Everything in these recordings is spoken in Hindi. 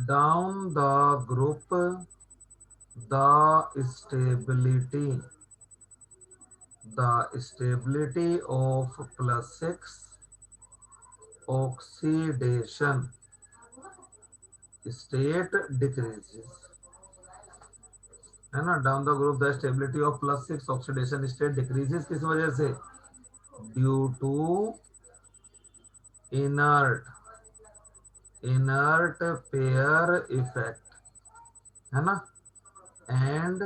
Down the group, the stability of plus 6 oxidation state decreases, है ना। Down the group the stability of plus 6 oxidation state decreases, किस वजह से? Due to inert inert pair effect, है ना। And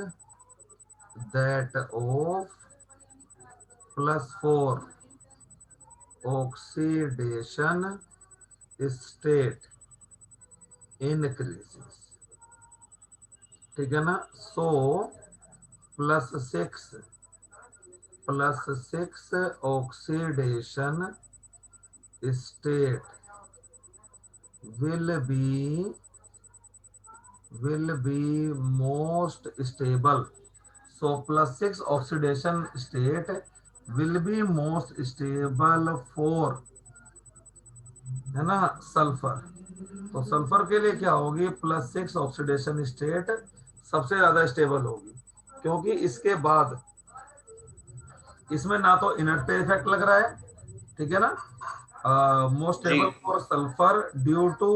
that of plus 4 oxidation state increases, ठीक है ना। So plus six oxidation state will be most stable. So plus 6 oxidation state will be most stable for, है ना, सल्फर। तो सल्फर के लिए क्या होगी? प्लस 6 ऑक्सीडेशन स्टेट सबसे ज्यादा स्टेबल होगी, क्योंकि इसके बाद इसमें ना तो इनर्ट पे इफेक्ट लग रहा है, ठीक है ना। मोस्ट जी। Stable for sulphur due to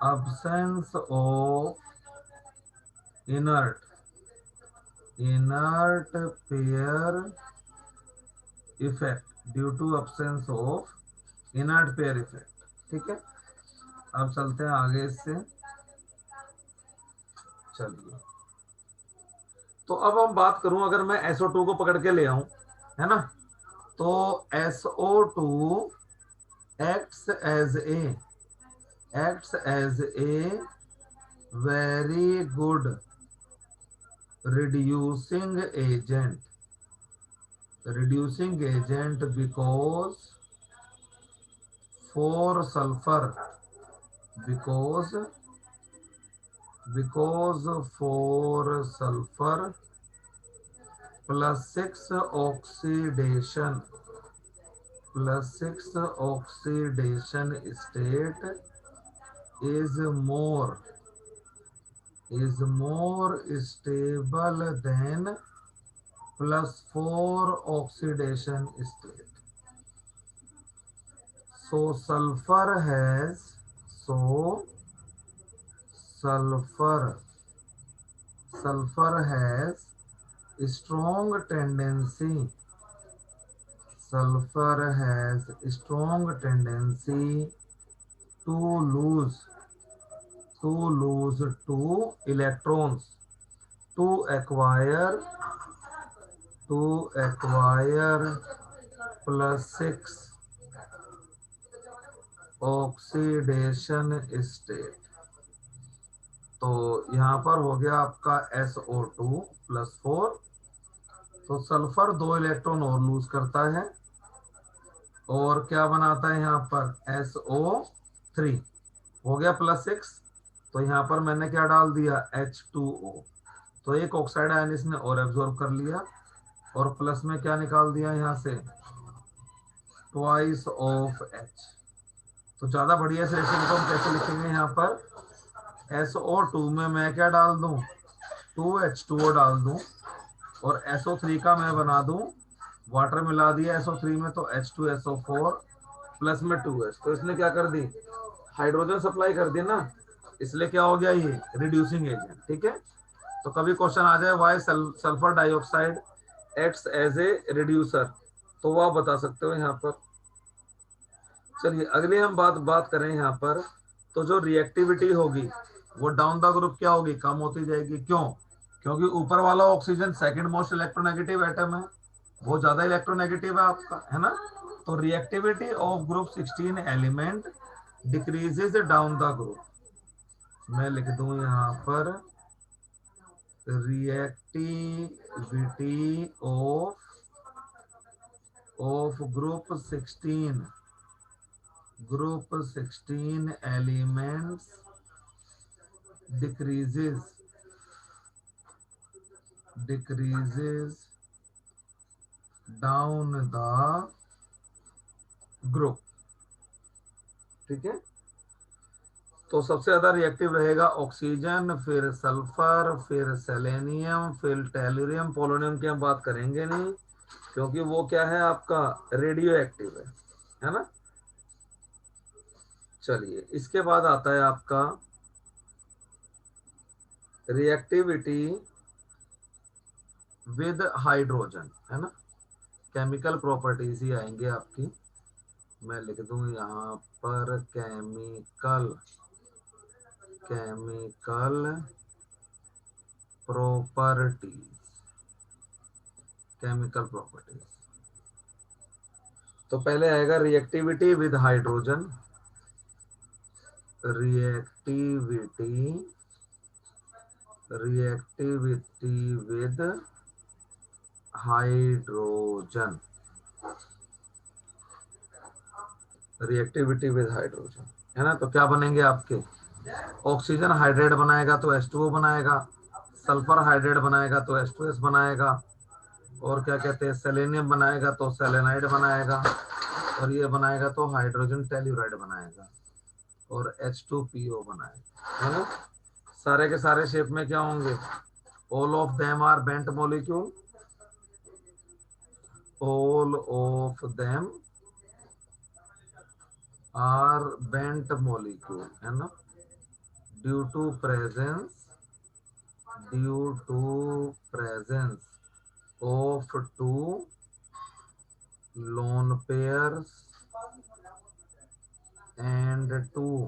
absence of inert inert pair effect due to absence of inert pair effect, ठीक है। अब चलते हैं आगे इससे। चलिए, तो अब हम बात करूं, अगर मैं SO2 को पकड़ के ले आऊं, है ना, तो SO2 acts as a very good reducing agent because for sulfur because for sulfur plus 6 oxidation state is more stable than plus 4 oxidation state. So so sulfur has strong tendency to lose two electrons to acquire plus 6 oxidation state। तो यहाँ पर हो गया आपका SO2 प्लस 4, तो सल्फर 2 इलेक्ट्रॉन और लूज करता है और क्या बनाता है यहाँ पर SO3, हो गया प्लस 6। तो यहाँ पर मैंने क्या डाल दिया? H2O। तो एक ऑक्साइड आयन इसने और एब्जॉर्ब कर लिया, और प्लस में क्या निकाल दिया यहाँ से? Twice of H। तो ज्यादा बढ़िया से रिएक्शन को हम कैसे लिखेंगे? यहाँ पर SO2 में मैं क्या डाल दूं? 2H2O डाल दूं, और SO3 का मैं बना दूं, वाटर मिला दिया SO3 में, तो H2SO4 प्लस में 2H। तो इसने क्या कर दी? हाइड्रोजन सप्लाई कर दी ना, इसलिए क्या हो गया? ये रिड्यूसिंग एजेंट, ठीक है। तो कभी क्वेश्चन आ जाए why sulphur dioxide acts as a reducer, तो वो आप बता सकते हो यहाँ पर। चलिए अगले हम बात करें यहाँ पर, तो जो रिएक्टिविटी होगी वो डाउन द ग्रुप क्या होगी? कम होती जाएगी। क्यों? क्योंकि ऊपर वाला oxygen second most electronegative atom है, वो ज्यादा इलेक्ट्रोनेगेटिव है आपका, है ना। तो reactivity of group 16 element decreases down the group. मैं लिख दूं यहाँ पर reactivity of group 16 elements decreases down the group, ठीक है, तो सबसे ज्यादा रिएक्टिव रहेगा ऑक्सीजन, फिर सल्फर, फिर सेलेनियम, फिर टेलुरियम। पोलोनियम की हम बात करेंगे नहीं क्योंकि वो क्या है आपका रेडियो एक्टिव है ना। चलिए इसके बाद आता है आपका रिएक्टिविटी विद हाइड्रोजन, है ना। केमिकल प्रॉपर्टीज ही आएंगे आपकी। मैं लिख दूं यहाँ पर chemical chemical properties, chemical properties. तो पहले आएगा reactivity with hydrogen, reactivity reactivity with hydrogen, reactivity with hydrogen, है ना। तो क्या बनेंगे आपके, ऑक्सीजन हाइड्रेट बनाएगा तो H2O बनाएगा, सल्फर हाइड्रेट बनाएगा तो H2S बनाएगा, और क्या कहते हैं सेलेनियम बनाएगा तो सेलेनाइड बनाएगा, और ये बनाएगा तो हाइड्रोजन टेल्यूराइड बनाएगा, और H2PO बनाएगा, है ना। सारे के सारे शेप में क्या होंगे, all of them are bent molecule, all of them are bent molecule, है ना, due to presence of two lone pairs and two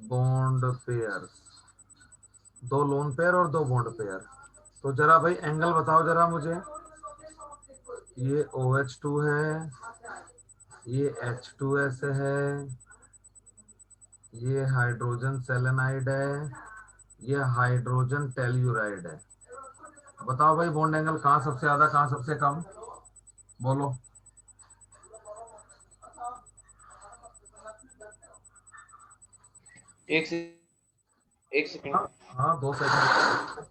bond pairs, दो लोन पेयर और दो बॉन्ड पेयर। तो जरा भाई एंगल बताओ जरा मुझे, ये OH2 है, ये H2S है, ये हाइड्रोजन सेलेनाइड है, ये हाइड्रोजन टेल्यूराइड है। बताओ भाई बॉन्ड एंगल कहाँ सबसे ज्यादा कहाँ सबसे कम, बोलो। एक सेकंड। हाँ हाँ 2 सेकंड।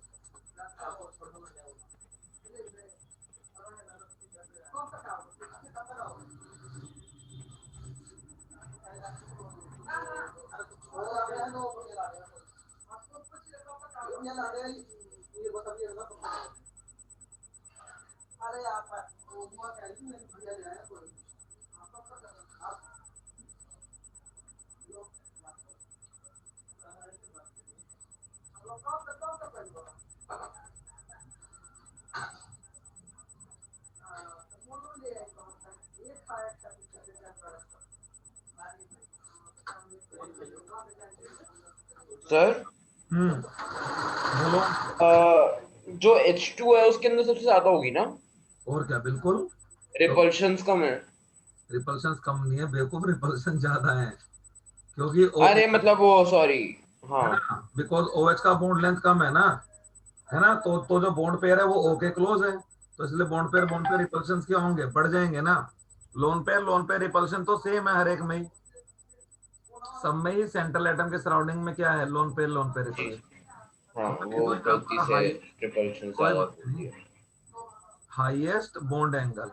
सर बोलो। जो H2 है उसके अंदर सबसे ज्यादा होगी ना, और क्या, बिल्कुल। तो रिपल्शंस कम है। रिपल्शन कम नहीं है बेवकूफ, रिपल्शन ज्यादा है क्योंकि अरे मतलब वो सॉरी। है हाँ। ना, बिकॉज OH का बॉन्ड लेंथ कम है ना, है ना। तो जो बॉन्ड पेयर है वो O के क्लोज है, तो इसलिए बॉन्ड पेयर रिपल्शन क्या होंगे, बढ़ जाएंगे ना। लोन पेयर रिपल्शन तो सेम है हर एक में ही, सब में ही सेंट्रल एटम के सराउंडिंग में क्या है, लोन पेयर जी रिपल्शन। जी। हाँ, तो मैं लिख वो दो यहाँ गलती पर से हाई, रिपल्शन कोई ज्यादा बात बोल नहीं, दिया। हाईएस्ट बॉन्ड एंगल,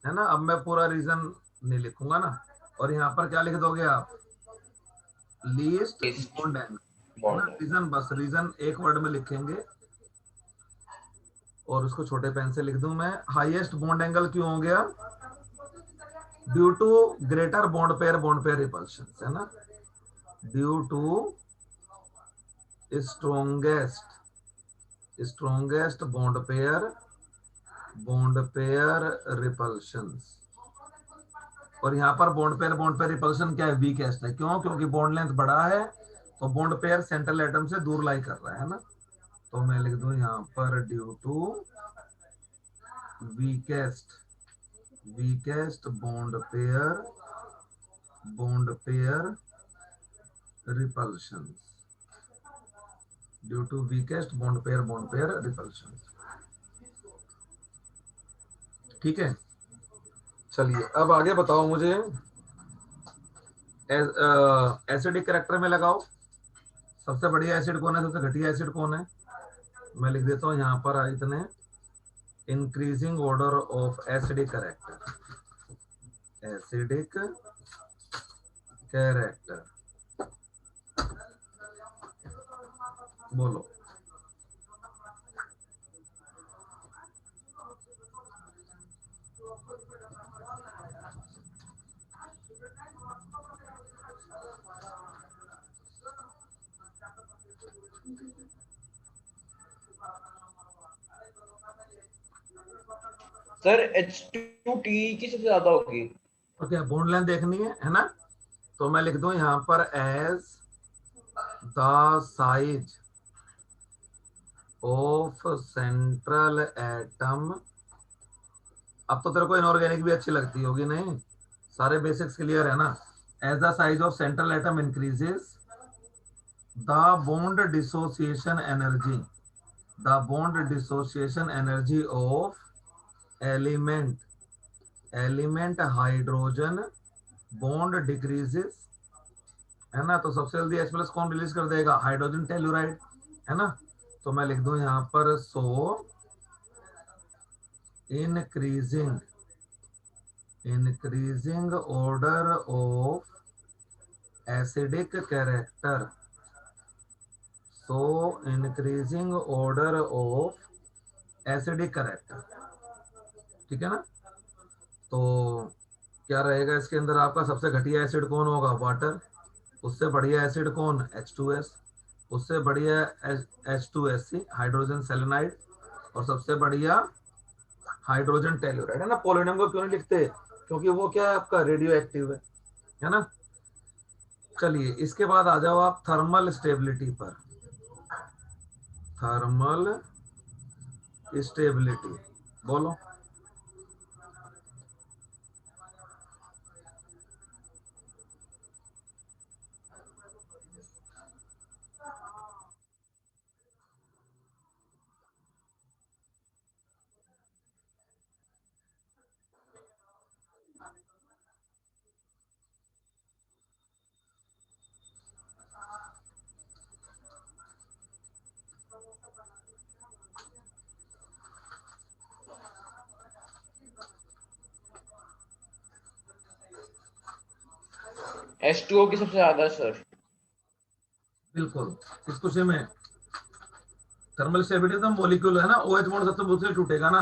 है ना। अब मैं पूरा रीजन नहीं लिखूंगा ना, और यहाँ पर क्या लिख दोगे आप, लीस्ट ईस्ट बॉन्ड एंगल, है ना। बॉन्ड है। रीजन, बस रीजन एक वर्ड में लिखेंगे, और उसको छोटे पेन से लिख दूं मैं, हाईएस्ट बॉन्ड एंगल क्यों हो गया, due to greater bond pair repulsion, है ना, due to strongest bond pair repulsion. और यहाँ पर बॉन्ड पेयर रिपल्शन क्या है, वीकेस्ट है। क्यों, क्योंकि बॉन्ड लेंथ बड़ा है, तो बॉन्ड पेयर सेंट्रल एटम से दूर लाई कर रहा है ना। तो मैं लिख दूं यहाँ पर due to weakest weakest bond pair repulsion, due to weakest bond pair repulsion. ठीक है, चलिए अब आगे बताओ मुझे, एसिडिक करेक्टर में लगाओ, सबसे बढ़िया एसिड कौन है, सबसे घटिया एसिड कौन है। मैं लिख देता हूँ यहाँ पर इतने, increasing order of acidic character बोलो। सर H2T की सबसे ज्यादा होगी। ओके, बॉन्ड लेंथ देखनी है ना? तो मैं लिख दूं यहां पर as the size of central atom. अब तो तेरे को इनऑर्गेनिक भी अच्छी लगती होगी, नहीं? सारे बेसिक्स क्लियर है ना? As the size of central atom increases the bond dissociation energy, the bond dissociation energy of element hydrogen bond decreases, है ना? तो सबसे जल्दी H प्लस कौन रिलीज कर देगा? हाइड्रोजन टेलुराइड, है ना? तो मैं लिख दूं यहां पर सो increasing order of acidic character, so increasing order of acidic character, ठीक है ना? तो क्या रहेगा इसके अंदर? आपका सबसे घटिया एसिड कौन होगा? वाटर। उससे बढ़िया एसिड कौन? H2S। उससे बढ़िया H2SC हाइड्रोजन सेलेनाइड। और सबसे बढ़िया हाइड्रोजन टेलुराइड, है ना? पोलोनियम को क्यों नहीं लिखते? क्योंकि वो क्या है, आपका रेडियो एक्टिव है ना? चलिए, इसके बाद आ जाओ आप थर्मल स्टेबिलिटी पर। थर्मल स्टेबिलिटी बोलो। H2O की सबसे ज्यादा सर। बिल्कुल, इस क्वेश्चन में थर्मल स्टेबिलिटी तो मॉलिक्यूल है ना, OH बॉन्ड सबसे दूसरे टूटेगा ना।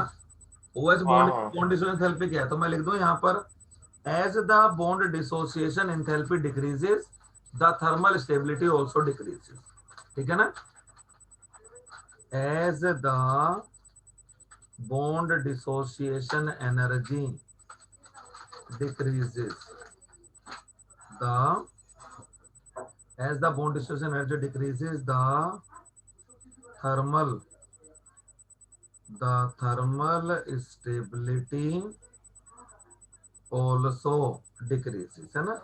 OH हाँ बॉन्ड हाँ। बॉन्ड डिसोसिएशन एंथैल्पी क्या है? तो मैं लिख दूं यहां पर as the bond dissociation enthalpy decreases the thermal stability also decreases, ठीक है ना? As the bond dissociation energy decreases the as the bond dissociation energy decreases thermal the thermal stability also decreases, है ना?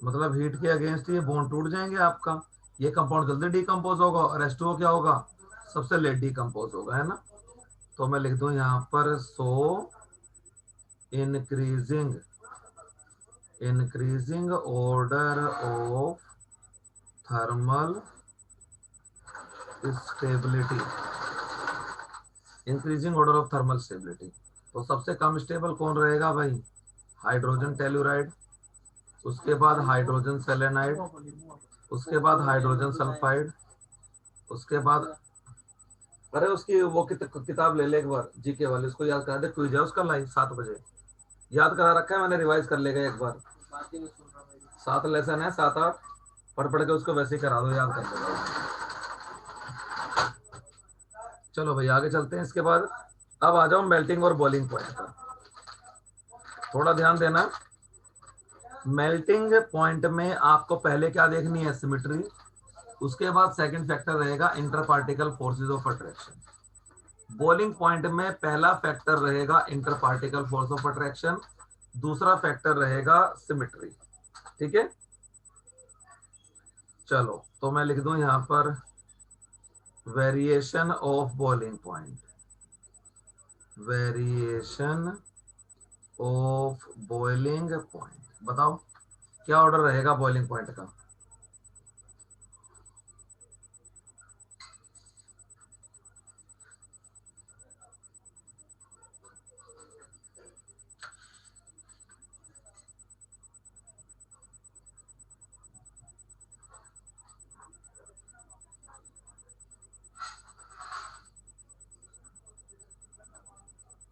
मतलब हीट के अगेंस्ट ये बॉन्ड टूट जाएंगे आपका। ये कंपाउंड जल्दी डिकम्पोज होगा और H2O क्या होगा? सबसे लेट डिकम्पोज होगा, है ना? तो मैं लिख दूं यहां पर सो increasing order of thermal stability, increasing order of thermal stability. तो सबसे कम स्टेबल कौन रहेगा भाई? Hydrogen telluride. उसके बाद हाइड्रोजन सेलेनाइड। उसके बाद हाइड्रोजन सल्फाइड। उसके बाद अरे उसकी वो किताब ले ले एक बार, जीके वाली, उसको याद करा दे। क्विज है उसका लाइव 7 बजे, याद करा रखा है मैंने, रिवाइज कर लेगा एक बार। 7 लेसन है, 7-8 पढ़ पढ़ के उसको वैसे ही करा दो, याद कर लेगा। चलो भाई आगे चलते हैं। इसके बाद अब आ जाओ मेल्टिंग और बॉइलिंग पॉइंट पर, थोड़ा ध्यान देना। मेल्टिंग पॉइंट में आपको पहले क्या देखनी है? सिमेट्री। उसके बाद सेकंड फैक्टर रहेगा inter particle forces of attraction. Boiling point में पहला फैक्टर रहेगा inter particle force of attraction, दूसरा फैक्टर रहेगा सिमेट्री, ठीक है? चलो, तो मैं लिख दूं यहां पर variation of boiling point, variation of boiling point. बताओ क्या ऑर्डर रहेगा बॉइलिंग पॉइंट का?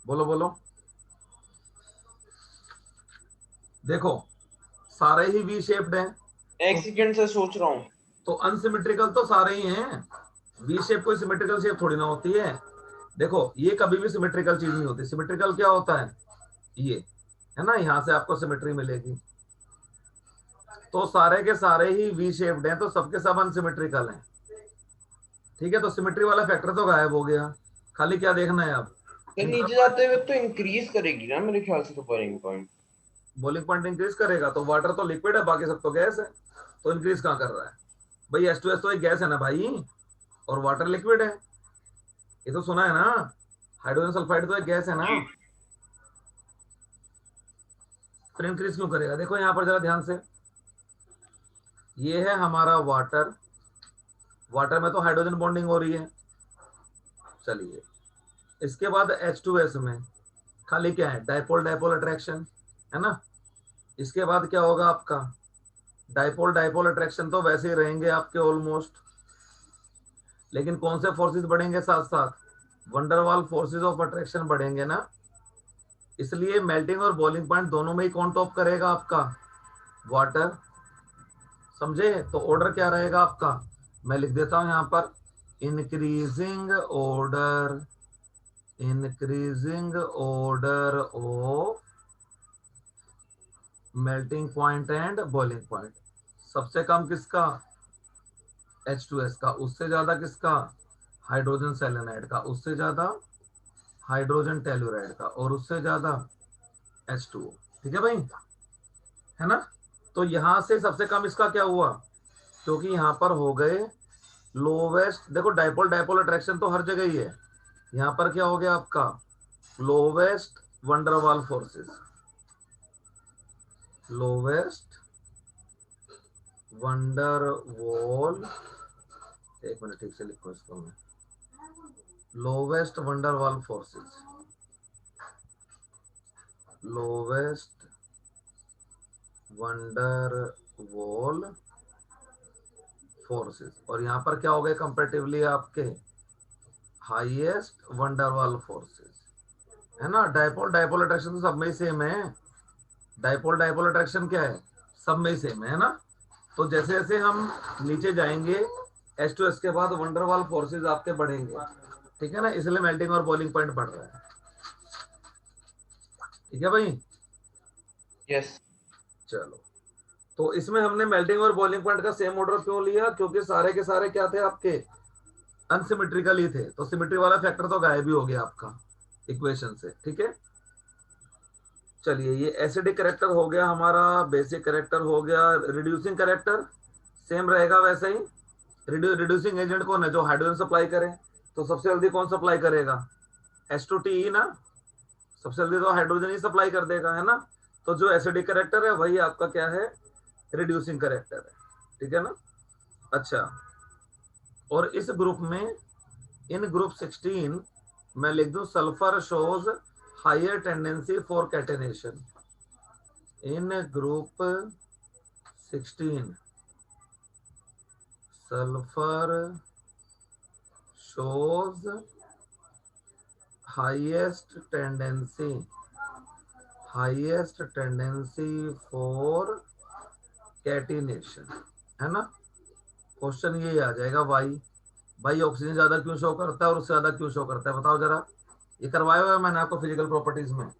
बोलो बोलो। देखो सारे ही वी शेप्ड हैं। एक तो सेकंड से सोच रहा हूँ। तो अनसिमेट्रिकल तो सारे ही हैं। वी शेप कोई सिमेट्रिकल शेप थोड़ी ना होती है। देखो ये कभी भी सिमेट्रिकल चीज नहीं होती। सिमेट्रिकल क्या होता है, ये है ना, यहाँ से आपको सिमेट्री मिलेगी। तो सारे के सारे ही वी शेप्ड हैं, तो सबके सब अनसिमेट्रिकल हैं। ठीक है, तो सिमेट्री वाला फैक्टर तो गायब हो गया। खाली क्या देखना है अब, तो नीचे इंटरनल जाते हुए तो इंक्रीज करेगी ना मेरे ख्याल से तो boiling point. Boiling point increase करेगा। तो वाटर तो लिक्विड है, बाकी सब तो गैस है। तो इंक्रीज कहाँ कर रहा है भाई, H2S तो एक गैस है ना भाई, और वाटर लिक्विड है। ये तो सुना है ना, हाइड्रोजन सल्फाइड तो एक गैस है ना। जी। फिर इंक्रीज क्यों करेगा, देखो यहाँ पर जरा ध्यान से। ये है हमारा वाटर, वाटर में तो हाइड्रोजन बॉन्डिंग हो रही है। चलिए, इसके बाद H2S में खाली क्या है, डाइपोल डाइपोल अट्रैक्शन, है ना। इसके बाद क्या होगा आपका, डाइपोल डाइपोल अट्रैक्शन तो वैसे ही रहेंगे आपके ऑलमोस्ट, लेकिन कौन से फोर्सेस बढ़ेंगे साथ साथ, वंडरवाल फोर्सेस ऑफ अट्रैक्शन बढ़ेंगे ना। इसलिए मेल्टिंग और बॉइलिंग पॉइंट दोनों में ही कौन टॉप करेगा आपका, वाटर। समझे, तो ऑर्डर क्या रहेगा आपका, मैं लिख देता हूं यहां पर, increasing order, increasing order of melting point and boiling point. सबसे कम किसका, H2S का, उससे ज्यादा किसका, हाइड्रोजन सेलेनाइड का, उससे ज्यादा हाइड्रोजन टेलुराइड का, और उससे ज्यादा H2O। ठीक है भाई, है ना। तो यहां से सबसे कम इसका क्या हुआ, क्योंकि यहां पर हो गए लोवेस्ट। देखो डाइपोल डाइपोल अट्रैक्शन तो हर जगह ही है। यहां पर क्या हो गया आपका, lowest van der Waals forces, lowest van der Waals, एक मिनट ठीक से लिखो इसको मैं, lowest van der Waals forces, lowest van der Waals forces. और यहां पर क्या हो गए कंपैरेटिवली आपके, हाईएस्ट वंडरवाल फोर्सेस, है ना। डाइपोल डाइपोल अट्रैक्शन तो सब में ही सेम है। डाइपोल डाइपोल अट्रैक्शन क्या है, सब में ही सेम है ना। तो जैसे जैसे हम नीचे जाएंगे, H2S के बाद वंडरवाल फोर्सेस आपके बढ़ेंगे। ठीक है ना, इसलिए मेल्टिंग और बॉइलिंग पॉइंट बढ़ रहा है। ठीक है भाई, यस। चलो। तो इसमें हमने मेल्टिंग और बॉइलिंग पॉइंट का सेम ऑर्डर क्यों लिया, क्योंकि सारे के सारे क्या थे आपके, अनसिमेट्रिकल ही थे। तो सिमेट्री वाला फैक्टर तो गायब ही हो गया आपका इक्वेशन से। ठीक है, चलिए, ये एसिडिक करेक्टर हो गया हमारा, बेसिक करेक्टर हो गया, रिड्यूसिंग करेक्टर सेम रहेगा वैसे ही। रिड्यूसिंग एजेंट कौन है, जो हाइड्रोजन सप्लाई करे। तो सबसे जल्दी कौन सप्लाई करेगा, H2TE ना, सबसे जल्दी तो हाइड्रोजन ही सप्लाई कर देगा, है ना। तो जो एसिडिक करेक्टर है वही आपका क्या है, रिड्यूसिंग करेक्टर है। ठीक है ना। अच्छा, और इस ग्रुप में, इन ग्रुप 16 मैं लिख दूं, sulphur shows higher tendency for catenation. In group 16 sulphur shows highest tendency for catenation, है ना। क्वेश्चन ये आ जाएगा, वाई, भाई ऑक्सीजन ज्यादा क्यों शो करता है और उससे ज्यादा क्यों शो करता है, बताओ जरा। ये करवाया हुआ है मैंने आपको फिजिकल प्रॉपर्टीज में।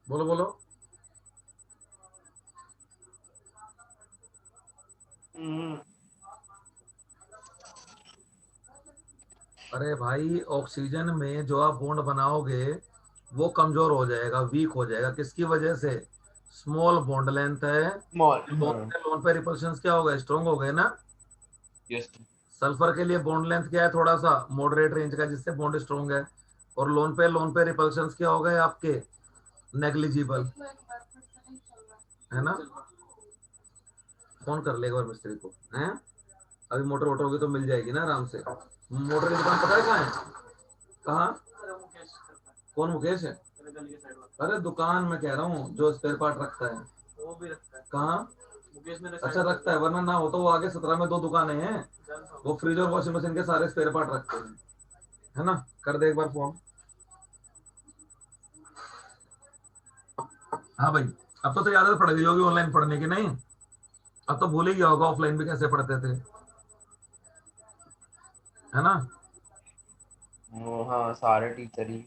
बोलो बोलो। अरे भाई, ऑक्सीजन में जो आप बॉन्ड बनाओगे वो कमजोर हो जाएगा, वीक हो जाएगा, किसकी वजह से, स्मॉल बॉन्ड लेंथ है। स्मॉल। लोन पे लोन पे रिपल्शन क्या हो गए, स्ट्रॉन्ग हो गए ना। यस। सल्फर के लिए बॉन्ड लेंथ क्या है, थोड़ा सा मॉडरेट रेंज का, जिससे बॉन्ड स्ट्रॉन्ग है। और लोन पे रिपल्शन क्या हो गए आपके, नेग्लिजिबल, है ना। फोन कर लेगा और मिस्त्री को, हैं। अभी मोटर वोटर होगी तो मिल जाएगी ना आराम से। मोटर की दुकान पता है कहाँ है, कहाँ, कौन मुकेश है, अरे दुकान में कह रहा हूँ जो स्पेयर पार्ट रखता है। वो भी रखता है कहाँ? अच्छा रखता है, वरना ना हो तो वो आगे 17 में 2 दुकानें हैं, वो फ्रिज और वॉशिंग मशीन के सारे स्पेयर पार्ट रखते हैं, है ना। कर दे एक बार फोन। हाँ भाई, अब तो आदत पड़ गई होगी ऑनलाइन पढ़ने की, नहीं? अब तो भूल ही गया होगा ऑफलाइन भी कैसे पढ़ते थे, है ना। वो हाँ सारे टीचर ही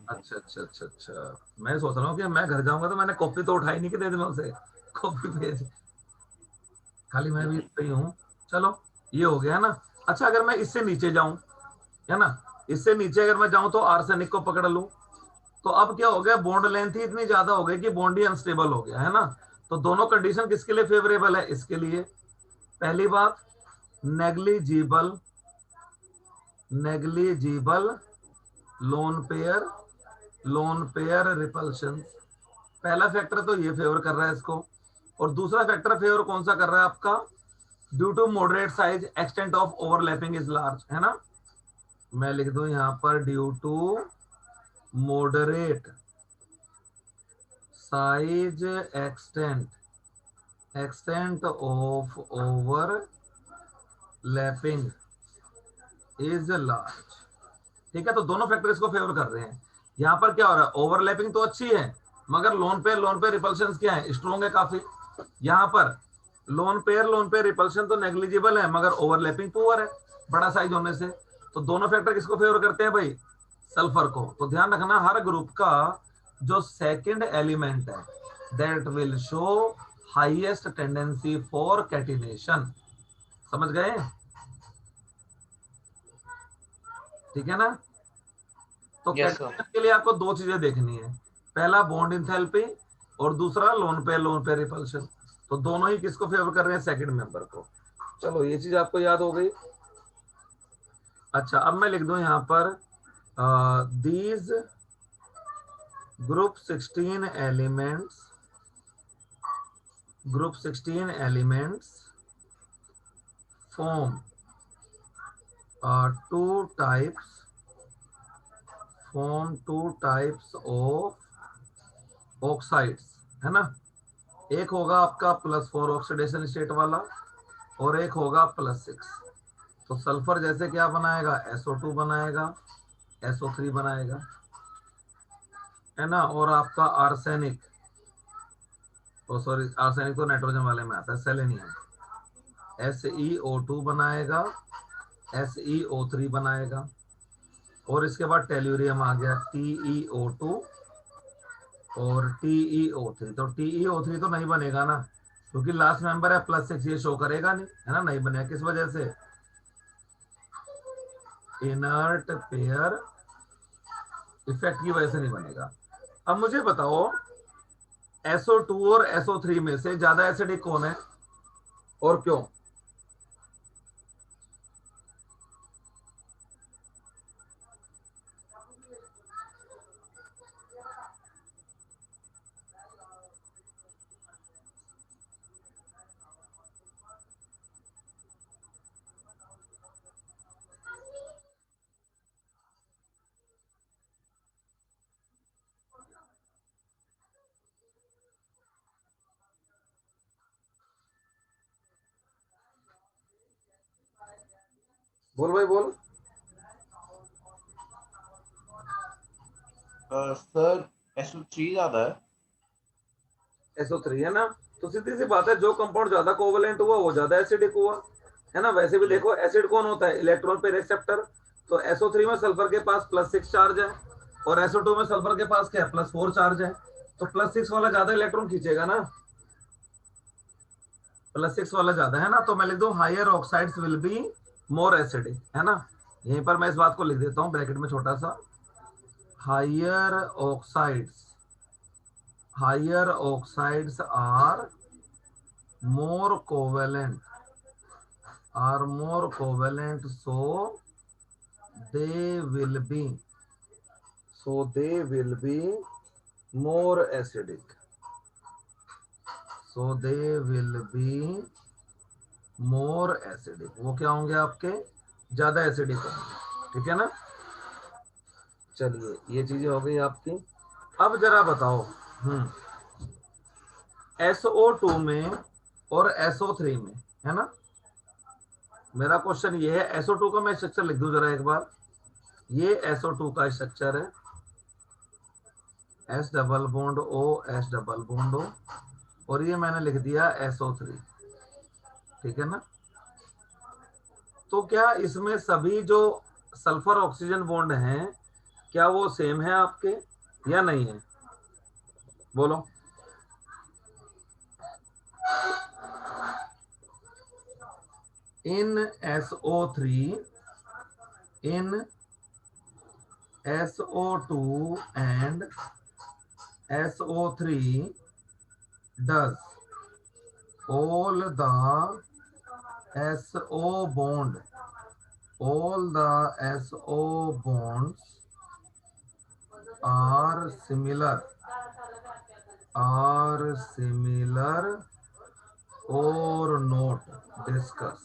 अच्छा अच्छा अच्छा अच्छा, मैं सोच रहा हूँ कि मैं घर जाऊंगा तो मैंने कॉपी तो उठाई नहीं कि दे दे मैं उसे कॉपी भेज, खाली मैं भी सही हूँ। चलो ये हो गया ना। अच्छा अगर मैं इससे नीचे जाऊं, है ना, इससे नीचे अगर मैं जाऊं तो आर्सेनिक को पकड़ लूं, तो अब क्या हो गया, बॉन्ड लेंथ ही इतनी ज्यादा हो गई कि बॉन्ड ही अनस्टेबल हो गया, है ना। तो दोनों कंडीशन किसके लिए फेवरेबल है? इसके लिए। पहली बात, negligible, negligible lone pair repulsion, पहला फैक्टर तो ये फेवर कर रहा है इसको। और दूसरा फैक्टर फेवर कौन सा कर रहा है आपका? Due to moderate size extent of overlapping is large, है ना। मैं लिख दूं यहां पर due to moderate size extent of overlapping is large. ठीक है, तो दोनों फैक्टर इसको फेवर कर रहे हैं। यहां पर क्या हो रहा है, ओवरलैपिंग तो अच्छी है, मगर लोन पे रिपल्शन क्या है, स्ट्रॉन्ग है काफी। यहां पर लोन पेयर रिपल्शन तो नेग्लिजिबल है, मगर ओवरलैपिंग पुअर है, बड़ा साइज होने से। तो दोनों फैक्टर किसको फेवर करते हैं भाई? सल्फर को। तो ध्यान रखना, हर ग्रुप का जो सेकंड एलिमेंट है that will show highest tendency for catenation. समझ गए? ठीक है ना। तो यस सर। कैटेगरी के लिए आपको 2 चीजें देखनी है, पहला बॉन्ड इंथैल्पी और दूसरा लोन पे रिपल्शन। तो दोनों ही किसको फेवर कर रहे हैं? सेकंड मेंबर को। चलो ये चीज आपको याद हो गई। अच्छा अब मैं लिख दूं यहां पर these group 16 elements form two types of oxides, है ना। एक होगा आपका +4 ऑक्सीडेशन स्टेट वाला और एक होगा +6। तो सल्फर जैसे क्या बनाएगा? SO2 बनाएगा, SO3 बनाएगा, है ना। और आपका आर्सेनिक, तो सॉरी आर्सेनिक तो नाइट्रोजन वाले में आता है, सेलेनियम SeO2 बनाएगा, SeO3 बनाएगा। और इसके बाद टेल्यूरियम आ गया, TeO2 और TeO3। तो TeO3 तो नहीं बनेगा ना, क्योंकि लास्ट मेंबर है +6, ये शो करेगा नहीं, है ना, नहीं बनेगा। किस वजह से? इनर्ट पेयर इफेक्ट की वजह से नहीं बनेगा। अब मुझे बताओ, SO2 और SO3 में से ज्यादा एसिडिक कौन है और क्यों? बोल भाई बोल। सर SO3 ज्यादा है। SO3 है ना। तो सीधी सी बात है, जो कंपाउंड ज्यादा कोवलेंट हुआ वो ज्यादा एसिडिक हुआ, है ना। वैसे भी यस। देखो, एसिड कौन होता है? इलेक्ट्रॉन पे रिसेप्टर। तो SO3 में सल्फर के पास +6 चार्ज है और SO2 में सल्फर के पास क्या है? +4 चार्ज है। तो +6 वाला ज्यादा इलेक्ट्रॉन खींचेगा ना, +6 वाला ज्यादा, है ना। तो मैं लिख दूं higher oxides will be more acidic, है ना। यहीं पर मैं इस बात को लिख देता हूं ब्रैकेट में छोटा सा, higher oxides are more covalent so they will be more acidic, वो क्या होंगे आपके? ज्यादा एसिडिक होंगे, ठीक है ना। चलिए ये चीजें हो गई आपकी। अब जरा बताओ, SO2 में और SO3 में, है ना। मेरा क्वेश्चन ये है, SO2 का मैं स्ट्रक्चर लिख दूं जरा एक बार। ये SO2 का स्ट्रक्चर है, S double bond O, S double bond O, और ये मैंने लिख दिया SO3, ठीक है ना। तो क्या इसमें सभी जो सल्फर ऑक्सीजन बॉन्ड हैं, क्या वो सेम है आपके या नहीं है? बोलो। इन SO3, in SO2 and SO3, does all the SO bond, all the SO bonds are similar, or not? Discuss.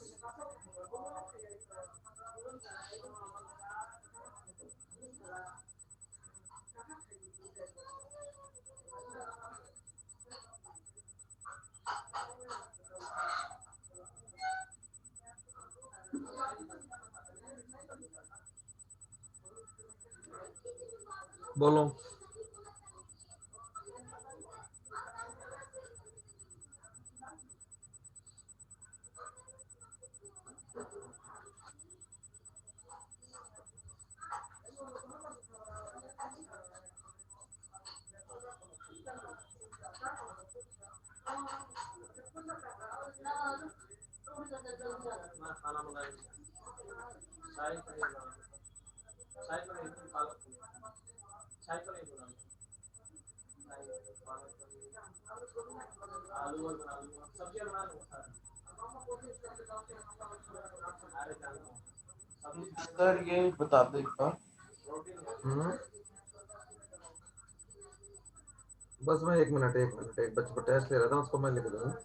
बोलो। सर ये बता दो एक बार। बस मैं एक मिनट, एक बच्चे पर टेस्ट ले रहा था, उसको मैं लिख दूंगा।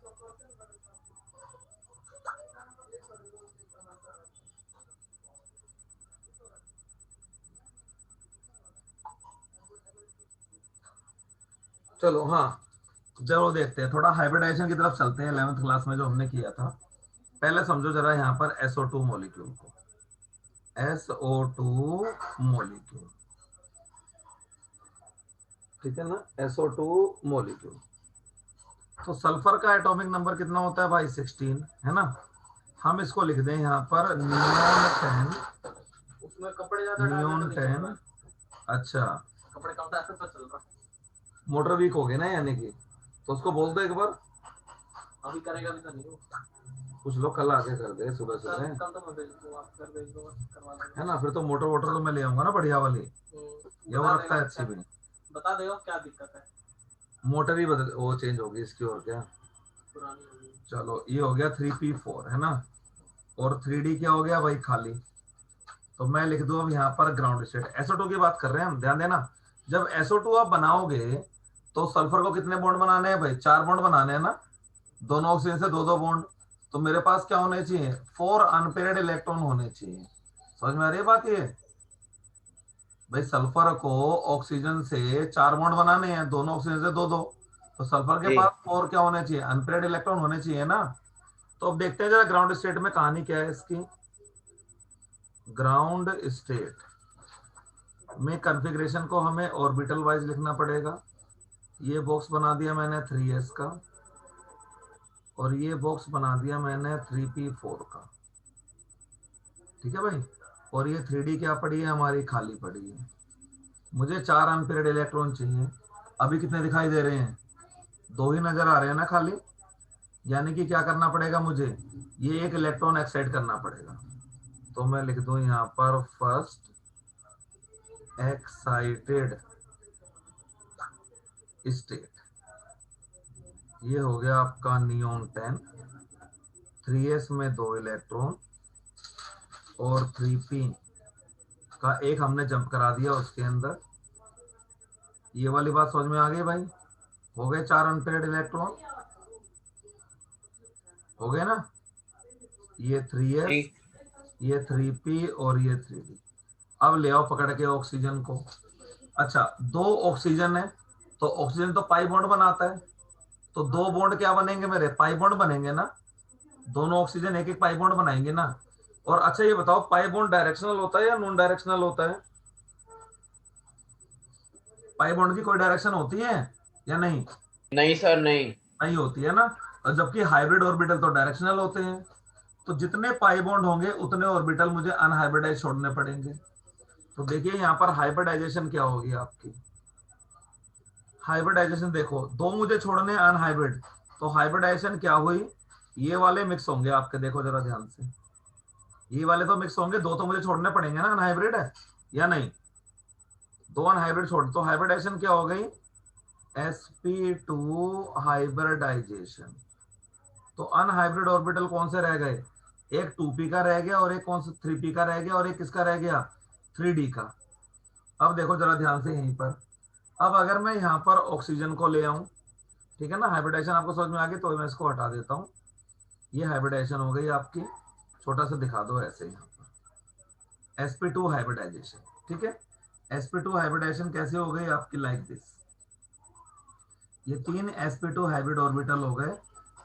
चलो हाँ, जरूर देखते हैं, थोड़ा हाइब्रिडाइजेशन की तरफ चलते हैं। 11th क्लास में जो हमने किया था, पहले समझो जरा यहाँ पर SO2 मॉलिक्यूल को, SO2 मॉलिक्यूल, ठीक है ना, SO2 मॉलिक्यूल। तो सल्फर का एटॉमिक नंबर कितना होता है भाई? 16, है ना। हम इसको लिख दें यहाँ पर नियोन 10, उसमें कपड़े ज्यादा नियोन 10। अच्छा, कपड़े कम से चल रहा, मोटर वीक हो गए ना यानी कि, तो उसको बोल दो एक बार। अभी करेगा भी तो नहीं हो। कुछ लोग कल आके कर दे सुबह सुबह, कल तो मैं भेज दूंगा, आप कर भेज दो, करवा देंगे, है ना। फिर तो मोटर वोटर तो मैं ले आऊंगा ना बढ़िया वाली, ये वो रखता है अच्छी भी। बता देगा क्या दिक्कत है। मोटर ही बदल, वो चेंज होगी इसकी, और क्या। पुरानी होगी। चलो ये हो गया 3p4, है ना। और 3d क्या हो गया भाई? खाली। तो मैं लिख दूं अब यहाँ पर ग्राउंड स्टेट। SO2 की बात कर रहे हैं हम, ध्यान देना। जब SO2 आप बनाओगे तो सल्फर को कितने बॉन्ड बनाने हैं भाई? 4 बॉन्ड बनाने हैं ना, दोनों ऑक्सीजन से 2-2 बॉन्ड। तो मेरे पास क्या होने चाहिए? 4 अनपेयर्ड इलेक्ट्रॉन होने चाहिए। समझ में आ रही है बात? ये भाई सल्फर को ऑक्सीजन से 4 बॉन्ड बनाने हैं, दोनों ऑक्सीजन से 2-2, तो सल्फर के जी। पास 4 क्या होने चाहिए? अनपेयर्ड इलेक्ट्रॉन होने चाहिए ना। तो अब देखते हैं जरा ग्राउंड स्टेट में कहानी क्या है इसकी। ग्राउंड स्टेट में कॉन्फ़िगरेशन को हमें ऑर्बिटल वाइज लिखना पड़ेगा। ये बॉक्स बना दिया मैंने 3s का, और ये बॉक्स बना दिया मैंने 3p4 का, ठीक है भाई। और ये 3d क्या पड़ी है हमारी? खाली पड़ी है। मुझे 4 अनपेयर्ड इलेक्ट्रॉन चाहिए। अभी कितने दिखाई दे रहे हैं? 2 ही नजर आ रहे हैं ना खाली। यानी कि क्या करना पड़ेगा मुझे? ये एक इलेक्ट्रॉन एक्साइट करना पड़ेगा। तो मैं लिख दूं यहाँ पर फर्स्ट एक्साइटेड स्टेट। ये हो गया आपका नियोन 10, 3s में 2 इलेक्ट्रॉन, और 3p का एक हमने जंप करा दिया उसके अंदर। ये वाली बात समझ में आ गई भाई? हो गए 4 अनपेयर्ड इलेक्ट्रॉन, हो गए ना। ये 3s, ये 3p, और ये 3d। अब ले आओ पकड़ के ऑक्सीजन को। अच्छा, दो ऑक्सीजन है तो ऑक्सीजन तो पाई बॉन्ड बनाता है, तो दो बॉन्ड क्या बनेंगे मेरे, पाई बॉन्ड बनेंगे ना। दोनों ऑक्सीजन एक एक पाई बॉन्ड बनाएंगे ना। और अच्छा ये बताओ, पाई बॉन्ड डायरेक्शनल होता है या नॉन डायरेक्शनल होता है? पाई बॉन्ड की कोई डायरेक्शन होती है या नहीं? नहीं सर, नहीं। नहीं होती है ना। और जबकि हाइब्रिड ऑर्बिटल तो डायरेक्शनल होते हैं। तो जितने पाई बॉन्ड होंगे उतने ऑर्बिटल मुझे अनहाइब्रिडाइज छोड़ने पड़ेंगे। तो देखिए यहाँ पर हाइब्रिडाइजेशन क्या होगी आपकी। हाइब्रिडाइजेशन देखो, दो मुझे छोड़ने अनहाइब्रिड, तो हाइब्रिडाइजेशन क्या हुई, ये वाले मिक्स होंगे आपके, देखो जरा ध्यान से, ये वाले तो मिक्स होंगे, दो तो मुझे छोड़ने पड़ेंगे ना अनहाइब्रिड है या नहीं। दो अनहाइब्रिड छोड़, तो हाइब्रिडाइजेशन क्या हो गई, sp2 हाइब्रिडाइजेशन। तो अनहाइब्रिड ऑर्बिटल कौन से रह गए, एक 2p का रह गया और एक कौन सा 3p का रह गया और एक किसका रह गया, 3d का। अब देखो जरा ध्यान से यहीं पर, अब अगर मैं यहाँ पर ऑक्सीजन को ले आऊं, ठीक है ना, हाइब्रिडाइजेशन आपको समझ में आ गई, तो मैं इसको हटा देता हूँ। ये हाइब्रिडाइजेशन हो गई आपकी, छोटा सा दिखा दो ऐसे यहाँ पर, sp2 हाइब्रिडाइजेशन। ठीक है, sp2 हाइब्रिडाइजेशन कैसे हो गई आपकी, लाइक दिस। ये तीन sp2 हाइब्रिड ऑर्बिटल हो गए,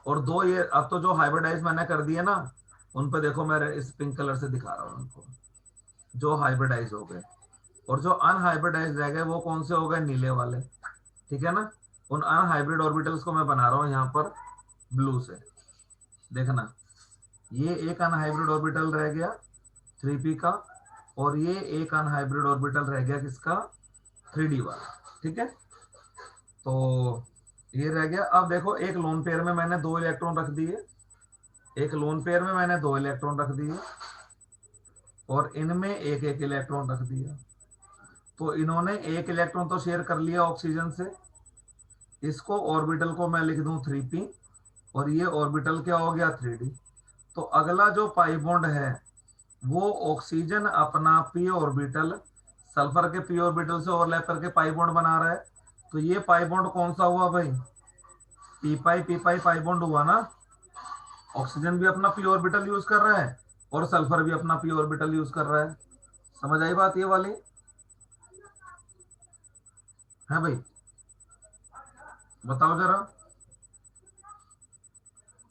और दो ये, अब तो जो हाइब्रिडाइज मैंने कर दिए ना, उन पे देखो मैं इस पिंक कलर से दिखा रहा हूँ उनको, जो हाइब्रिडाइज हो गए। और जो अनहाइब्रिडाइज रह गए वो कौन से हो गए, नीले वाले। ठीक है ना, उन अनहाइब्रिड ऑर्बिटल्स को मैं बना रहा हूँ यहाँ पर ब्लू से। देखना, ये एक अनहाइब्रिड ऑर्बिटल रह गया 3p का, और ये एक अनहाइब्रिड ऑर्बिटल रह गया किसका, 3d वाला। ठीक है, तो ये रह गया। अब देखो, एक लोन पेयर में मैंने दो इलेक्ट्रॉन रख दिए, एक लोन पेयर में मैंने दो इलेक्ट्रॉन रख दिए, और इनमें एक एक इलेक्ट्रॉन रख दिया। तो इन्होंने एक इलेक्ट्रॉन तो शेयर कर लिया ऑक्सीजन से, इसको ऑर्बिटल को मैं लिख दूं 3p, और ये ऑर्बिटल क्या हो गया, 3d। तो अगला जो पाई बॉन्ड है, वो ऑक्सीजन अपना p ऑर्बिटल सल्फर के p ऑर्बिटल से ओवरलैप करके पाई बॉन्ड बना रहा है। तो ये पाई बॉन्ड कौन सा हुआ भाई, p पाई बॉन्ड हुआ ना। ऑक्सीजन भी अपना p ऑर्बिटल यूज कर रहा है और सल्फर भी अपना p ऑर्बिटल यूज कर रहा है। समझ आई बात ये वाली है भाई, बताओ जरा।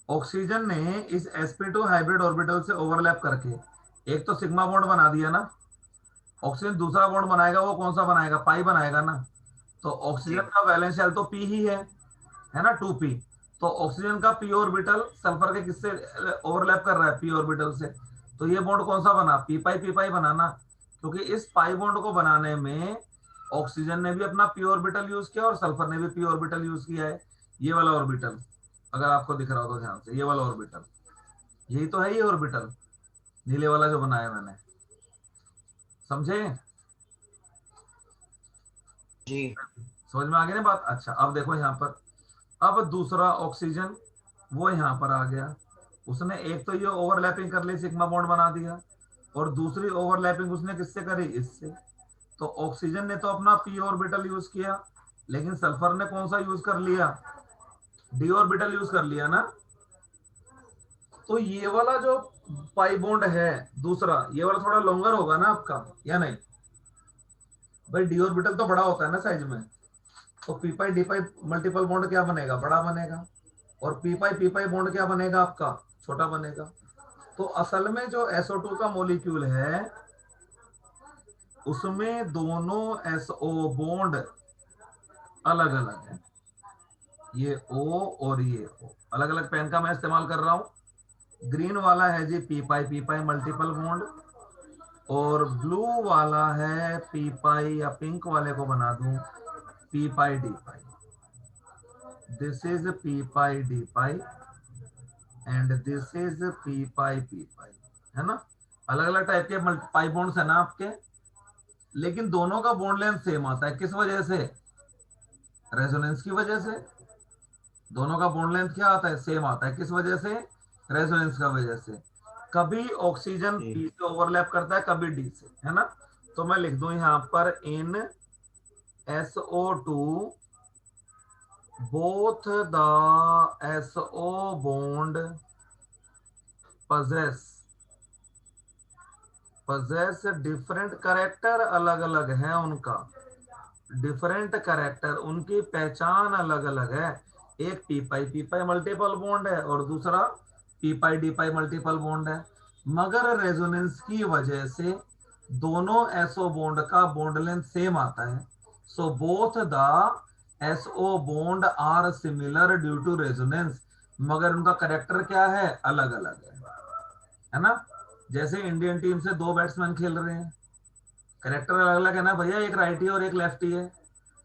ऑक्सीजन ने इस sp2 हाइब्रिड ऑर्बिटल से ओवरलैप करके एक तो सिग्मा बॉन्ड बना दिया ना। ऑक्सीजन दूसरा बॉन्ड बनाएगा, वो कौन सा बनाएगा, पाई बनाएगा ना। तो ऑक्सीजन जी। का वैलेंस शेल तो p ही है ना, 2p। तो ऑक्सीजन का p ऑर्बिटल सल्फर के किससे ओवरलैप कर रहा है, p ऑर्बिटल से। तो ये बॉन्ड कौन सा बना, p पाई बनाना। क्योंकि इस पाई बॉन्ड को बनाने में ऑक्सीजन ने भी अपना p ऑर्बिटल यूज किया और सल्फर ने भी p ऑर्बिटल यूज किया है। ये वाला ऑर्बिटल अगर आपको दिख रहा हो तो ध्यान से, ये वाला ऑर्बिटल, यही तो है ये ऑर्बिटल, नीले वाला जो बनाया मैंने, समझे। जी। समझ में आ गई ना बात। अच्छा अब देखो यहाँ पर, अब दूसरा ऑक्सीजन वो यहाँ पर आ गया, उसने एक तो ये ओवरलैपिंग कर ली, सिग्मा बॉन्ड बना दिया, और दूसरी ओवरलैपिंग उसने किससे करी, इससे। तो ऑक्सीजन ने तो अपना p ऑर्बिटल यूज किया, लेकिन सल्फर ने कौन सा यूज कर लिया, d ऑर्बिटल यूज कर लिया ना। तो ये वाला जो पाई बॉन्ड है दूसरा, ये वाला थोड़ा लॉन्गर होगा ना आपका, या नहीं भाई, d ऑर्बिटल तो बड़ा होता है ना साइज में। तो p पाई मल्टीपल बॉन्ड क्या बनेगा, बड़ा बनेगा। और पी पाई बॉन्ड क्या बनेगा आपका, छोटा बनेगा। तो असल में जो SO2 का मॉलिक्यूल है, उसमें दोनों SO बॉन्ड अलग अलग है। ये O और ये O अलग अलग पेन का मैं इस्तेमाल कर रहा हूं। ग्रीन वाला है जी पी पाई मल्टीपल बॉन्ड, और ब्लू वाला है पी पाई, या पिंक वाले को बना दूं P pi D pi. This is P pi D pi and this is P pi, है ना। अलग अलग टाइप के पाई बॉन्ड्स है ना आपके, लेकिन दोनों का बॉन्ड लेंथ सेम आता है, किस वजह से, रेजोनेंस की वजह से। दोनों का बॉन्ड लेंथ क्या आता है, सेम आता है, किस वजह से, रेजोनेंस का वजह से। कभी ऑक्सीजन जी। पी से ओवरलैप करता है, कभी डी से, है ना। तो मैं लिख दूं यहाँ पर, इन SO2 both the SO bond possess different character, अलग अलग है उनका, डिफरेंट कैरेक्टर, उनकी पहचान अलग अलग है। एक पी पाई मल्टीपल बॉन्ड है और दूसरा p pi D pi multiple bond है, मगर रेजोनेंस की वजह से दोनों एसओ बॉन्ड का बॉन्ड लेंथ सेम आता है। So both the SO bond are similar due to resonance, मगर उनका कैरेक्टर क्या है, अलग अलग है ना। जैसे इंडियन टीम से दो बैट्समैन खेल रहे हैं, करेक्टर अलग अलग है ना भैया, एक राइटी और एक लेफ्टी है,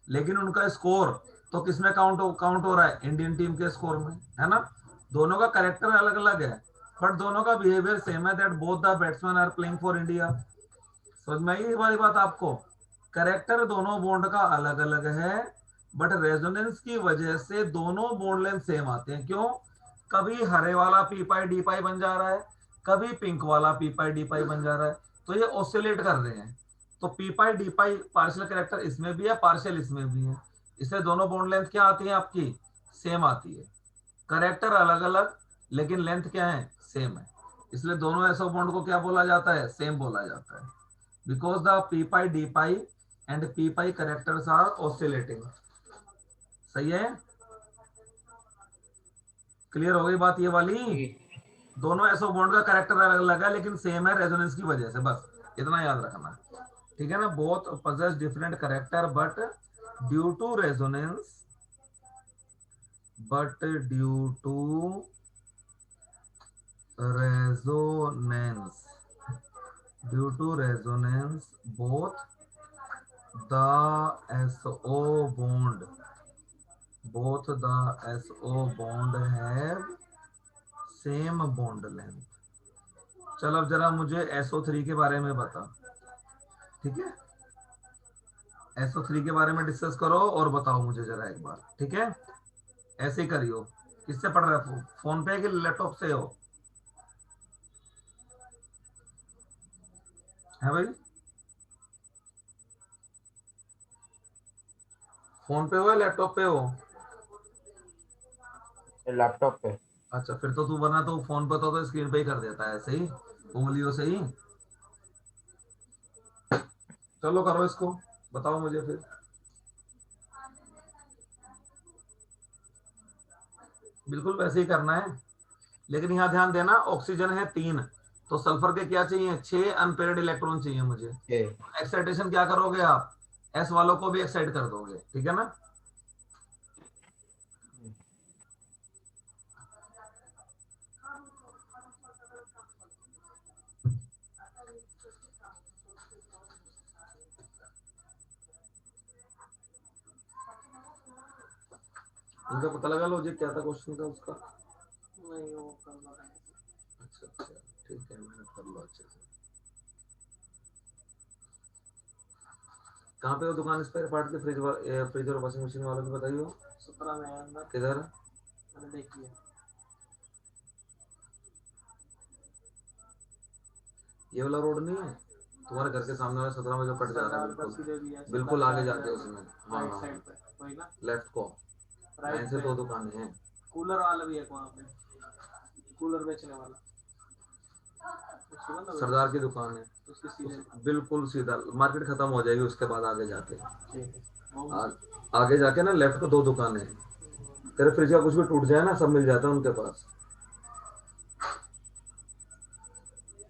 लेकिन उनका स्कोर तो किसमें काउंट हो रहा है, इंडियन टीम के स्कोर में, है ना। दोनों का करेक्टर अलग अलग है, बट दोनों का बिहेवियर सेम है, that both the batsman are playing for India. समझ में आई ये वाली बात आपको। करेक्टर दोनों बॉन्ड का अलग अलग है, बट रेजोनेंस की वजह से दोनों बॉन्ड लेंथ सेम आते हैं। क्यों, कभी हरे वाला पी पाई डी पाई बन जा रहा है, कभी पिंक वाला पी पाई डी पाई बन जा रहा है, तो ये ऑसिलेट कर रहे हैं। तो पी पाई डी पाई पार्शियल कैरेक्टर इसमें भी है, पार्शियल इसमें भी है, इसलिए दोनों बॉन्ड लेंथ क्या आती है आपकी, सेम आती है। करेक्टर अलग अलग लेकिन लेंथ क्या है, सेम है, इसलिए दोनों एसओ बॉन्ड को क्या बोला जाता है, सेम बोला जाता है, because the p pi D pi and p pi characters are oscillating. सही है, क्लियर हो गई बात ये वाली। दोनों एसओ बॉन्ड का करेक्टर अलग अलग है लेकिन सेम है रेजोनेंस की वजह से, बस इतना याद रखना, ठीक है ना। Both possess different character but due to resonance, but due to resonance due to resonance both the SO bond have same bond length. चलो अब जरा मुझे SO3 के बारे में बता, ठीक है, SO3 के बारे में डिस्कस करो और बताओ मुझे जरा एक बार, ठीक है। ऐसे ही करियो। किससे पढ़ रहे हो, फोन पे कि लैपटॉप से हो, है भाई, फोन पे हो या लैपटॉप पे हो। लैपटॉप पे। अच्छा फिर तो तू, वरना तो फोन पे तो स्क्रीन पे ही कर देता है ऐसे ही, उंगलियों से ही। चलो करो इसको, बताओ मुझे फिर। बिल्कुल वैसे ही करना है, लेकिन यहाँ ध्यान देना, ऑक्सीजन है 3, तो सल्फर के क्या चाहिए, 6 अनपेयर्ड इलेक्ट्रॉन चाहिए मुझे। एक्साइटेशन क्या करोगे आप, एस वालों को भी एक्साइट कर दोगे, ठीक है ना। इनका पता लगा लॉजिक क्या था क्वेश्चन का उसका, नहीं वो करना है। अच्छा अच्छा ठीक है, मेहनत कर लो अच्छे से। कहाँ पे हो दुकान स्पेयर पार्ट की, फ्रिज और वॉशिंग मशीन वालों की बताइए। 17 में अंदर, किधर, मैंने देखिए। ये वाला रोड नहीं है तुम्हारे घर के सामने वाला 17 में जो कट जा रहा है, बिल्कुल बिल्कुल आगे जाके उसमें, हाँ हाँ लेफ्ट को, लाइन से 2 दुकानें हैं। कूलर वाला भी है वहाँ पे, कूलर बेचने वाला सरदार की दुकान है, बिल्कुल सीधा मार्केट खत्म हो जाएगी उसके बाद आगे जाके, आगे जाके ना लेफ्ट को 2 दुकानें हैं। तेरे फ्रिज का कुछ भी टूट जाए ना, सब मिल जाता है उनके पास।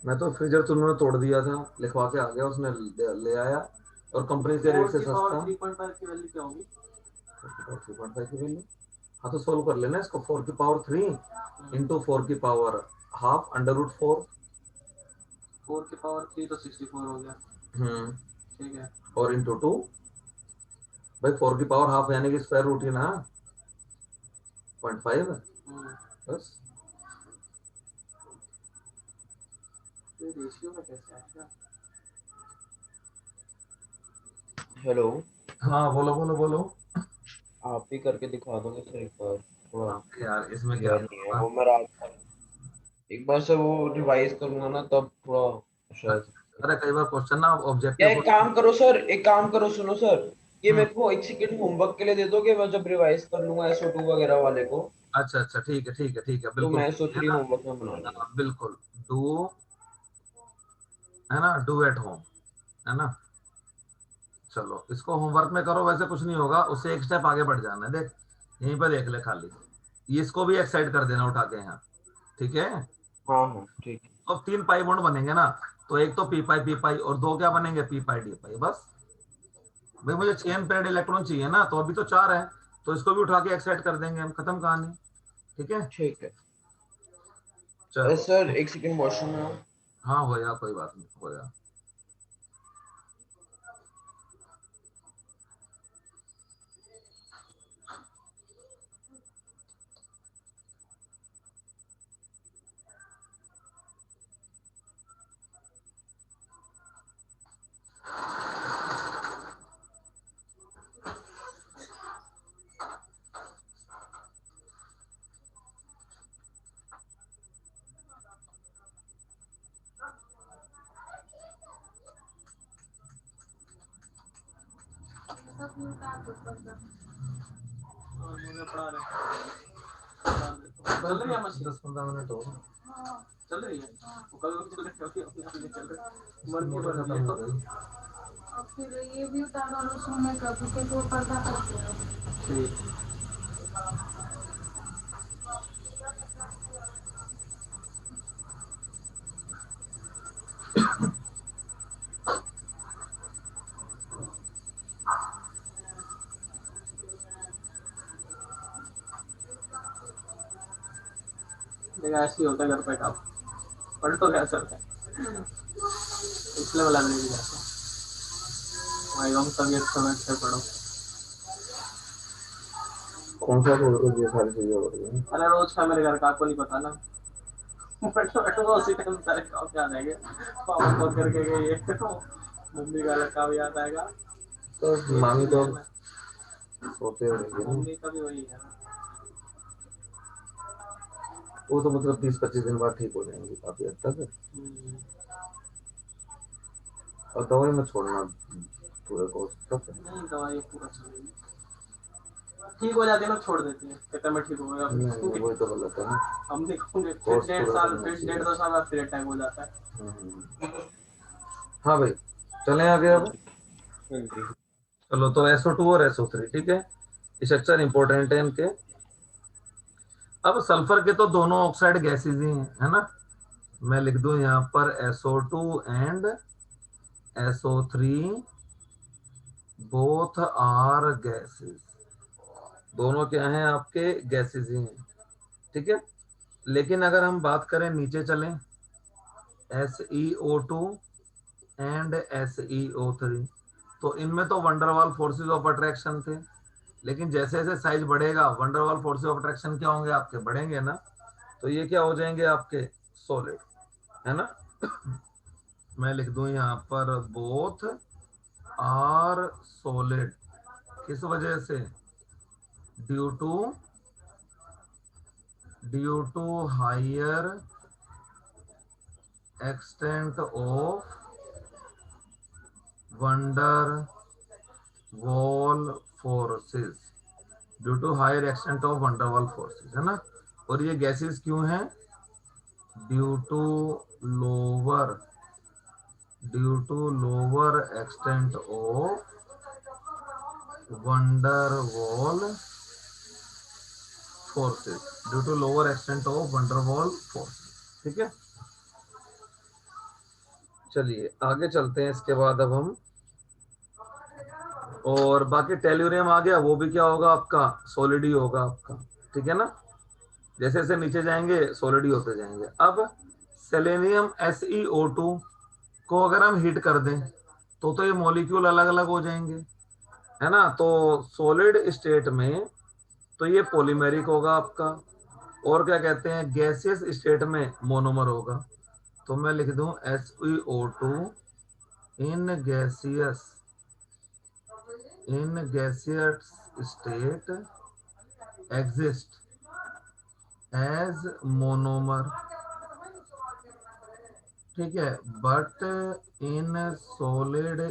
मैं तो फ्रीजर तो उन्होंने तोड़ दिया था, लिखवा के आ गया, उसने ले आया, और कंपनी के रेट से सस्ता। 3.5 की वैल्यू क्या होगी, 3.5 की वैल्यू, हाँ तो सोल्व कर लेना इसको, 4 की पावर 3 इंटू 4 की पावर हाफ अंडर रूट 4, 4 की पावर 3 तो 64 हो गया, ठीक है, और इंटू 2, भाई 4 की पावर हाफ यानी कि स्क्वायर रूट ही ना, 0.5, बस। रेशियो में कैसे आएगा। हेलो, हाँ बोलो बोलो बोलो। आप ही करके दिखा दोगे सर एक बार, थोड़ा यार इसमें क्या क्लियर नहीं है होगा, वो, मैं रात एक बार से वो रिवाइज करूंगा ना तब थोड़ा शायद। अरे कई बार क्वेश्चन ना या ऑब्जेक्टिव एक काम करो सर, एक काम करो, सुनो सर, ये मेरे को एक सेकंड होमवर्क के लिए दे दोगे, मैं जब रिवाइज कर लूंगा SO2 वगैरह वाले को, अच्छा अच्छा ठीक है ठीक है ठीक है, तो बिल्कुल मैं है SO3 ना, होमवर्क में बना लूंगा। हाँ, बिल्कुल डू, है ना, डू एट होम, है ना। चलो इसको होमवर्क में करो, वैसे कुछ नहीं होगा, उससे एक स्टेप आगे बढ़ जाना है। देख यहीं पर देख ले खाली, ये इसको भी एक्साइड कर देना उठा के यहाँ, ठीक है। हाँ हाँ ठीक है। अब 3 पाई बॉन्ड बनेंगे ना, तो एक तो पी पाई और 2 क्या बनेंगे, पी पाई डी पाई, बस। भाई मुझे चेन पेयर्ड इलेक्ट्रॉन चाहिए ना, तो अभी तो 4 है, तो इसको भी उठा के एक्साइड कर देंगे हम, खत्म कहानी, ठीक है। ठीक है। चलो सर एक सेकंड वॉशरूम में हूँ। हाँ हो जा, कोई बात नहीं, हो जा। चल रही है मशीन 10-15 मिनट हो चल रही है, वो कल चल रही है। और फिर ये भी उतार दो उसमें मैं कर दूँ कि वो पर्दा करते हैं। ठीक। देखा ऐसे ही होता है घर पे काम, पढ़ तो क्या सकते हैं, इसलिए वाला नहीं जाता। भाई हम तबीयत समय से पढ़ो। कौन सा बोल रहे हो, ये सारी चीजें हो रही हैं? अरे रोज का मेरे घर का आपको नहीं पता ना, बैठो बैठो उसी टाइम सारे काम याद आएंगे, पापा फोन करके गए ये मम्मी का अलग काम याद आएगा, तो एक मामी चीज तो है ना, सोते रहेंगे ना। मम्मी का भी वही है ना। वो तो मतलब 20-25 दिन बाद ठीक हो जाएंगे काफी हद तक। और दवाई मत छोड़ना पूरे कोर्स तक। नहीं दवाई पूरा चलेगी, ठीक हो जाती है ना, छोड़ देती है, कहते मैं ठीक हो गया, नहीं वही तो गलत है ना, हम देखोगे फिर कोर्स 1.5 पूरा साल, करना फिर चाहिए। 1.5-2 साल बाद फिर अटैक हो जाता है। हाँ भाई चलें आगे अब। हाँ जी। चलो तो SO2 और SO3, ठीक है, स्ट्रक्चर इंपॉर्टेंट है इनके। अब सल्फर के तो दोनों ऑक्साइड गैसेज ही हैं, है ना, मैं लिख दूं यहाँ पर SO2 and SO3 both are gases, दोनों क्या हैं आपके, गैसेज ही हैं, ठीक है। लेकिन अगर हम बात करें, नीचे चलें, SeO2 एंड SeO3, तो इनमें तो वंडरवाल फोर्सेस ऑफ अट्रैक्शन थे, लेकिन जैसे जैसे साइज बढ़ेगा वंडरवाल फोर्सेस ऑफ अट्रैक्शन क्या होंगे आपके, बढ़ेंगे ना, तो ये क्या हो जाएंगे आपके, सॉलिड, है ना। मैं लिख दूं यहाँ पर बोथ आर सॉलिड, किस वजह से, due to higher extent of van der Waals forces, due to higher extent of van der Waals forces, है ना। और ये गैसेस क्यों हैं, due to lower extent of van der Waals forces, due to lower extent of van der Waals forces, ठीक है। चलिए आगे चलते हैं इसके बाद अब हम, और बाकी टेल्यूरियम आ गया, वो भी क्या होगा आपका, सॉलिड ही होगा आपका, ठीक है ना। जैसे जैसे नीचे जाएंगे सॉलिड ही होते जाएंगे। अब सेलेनियम SeO2 को अगर हम हीट कर दें तो ये मॉलिक्यूल अलग अलग हो जाएंगे, है ना। तो सॉलिड स्टेट में तो ये पॉलीमेरिक होगा आपका, और क्या कहते हैं, गैसियस स्टेट में मोनोमर होगा। तो मैं लिख दूं SeO2 in gaseous state exist as monomer, ठीक है, but in solid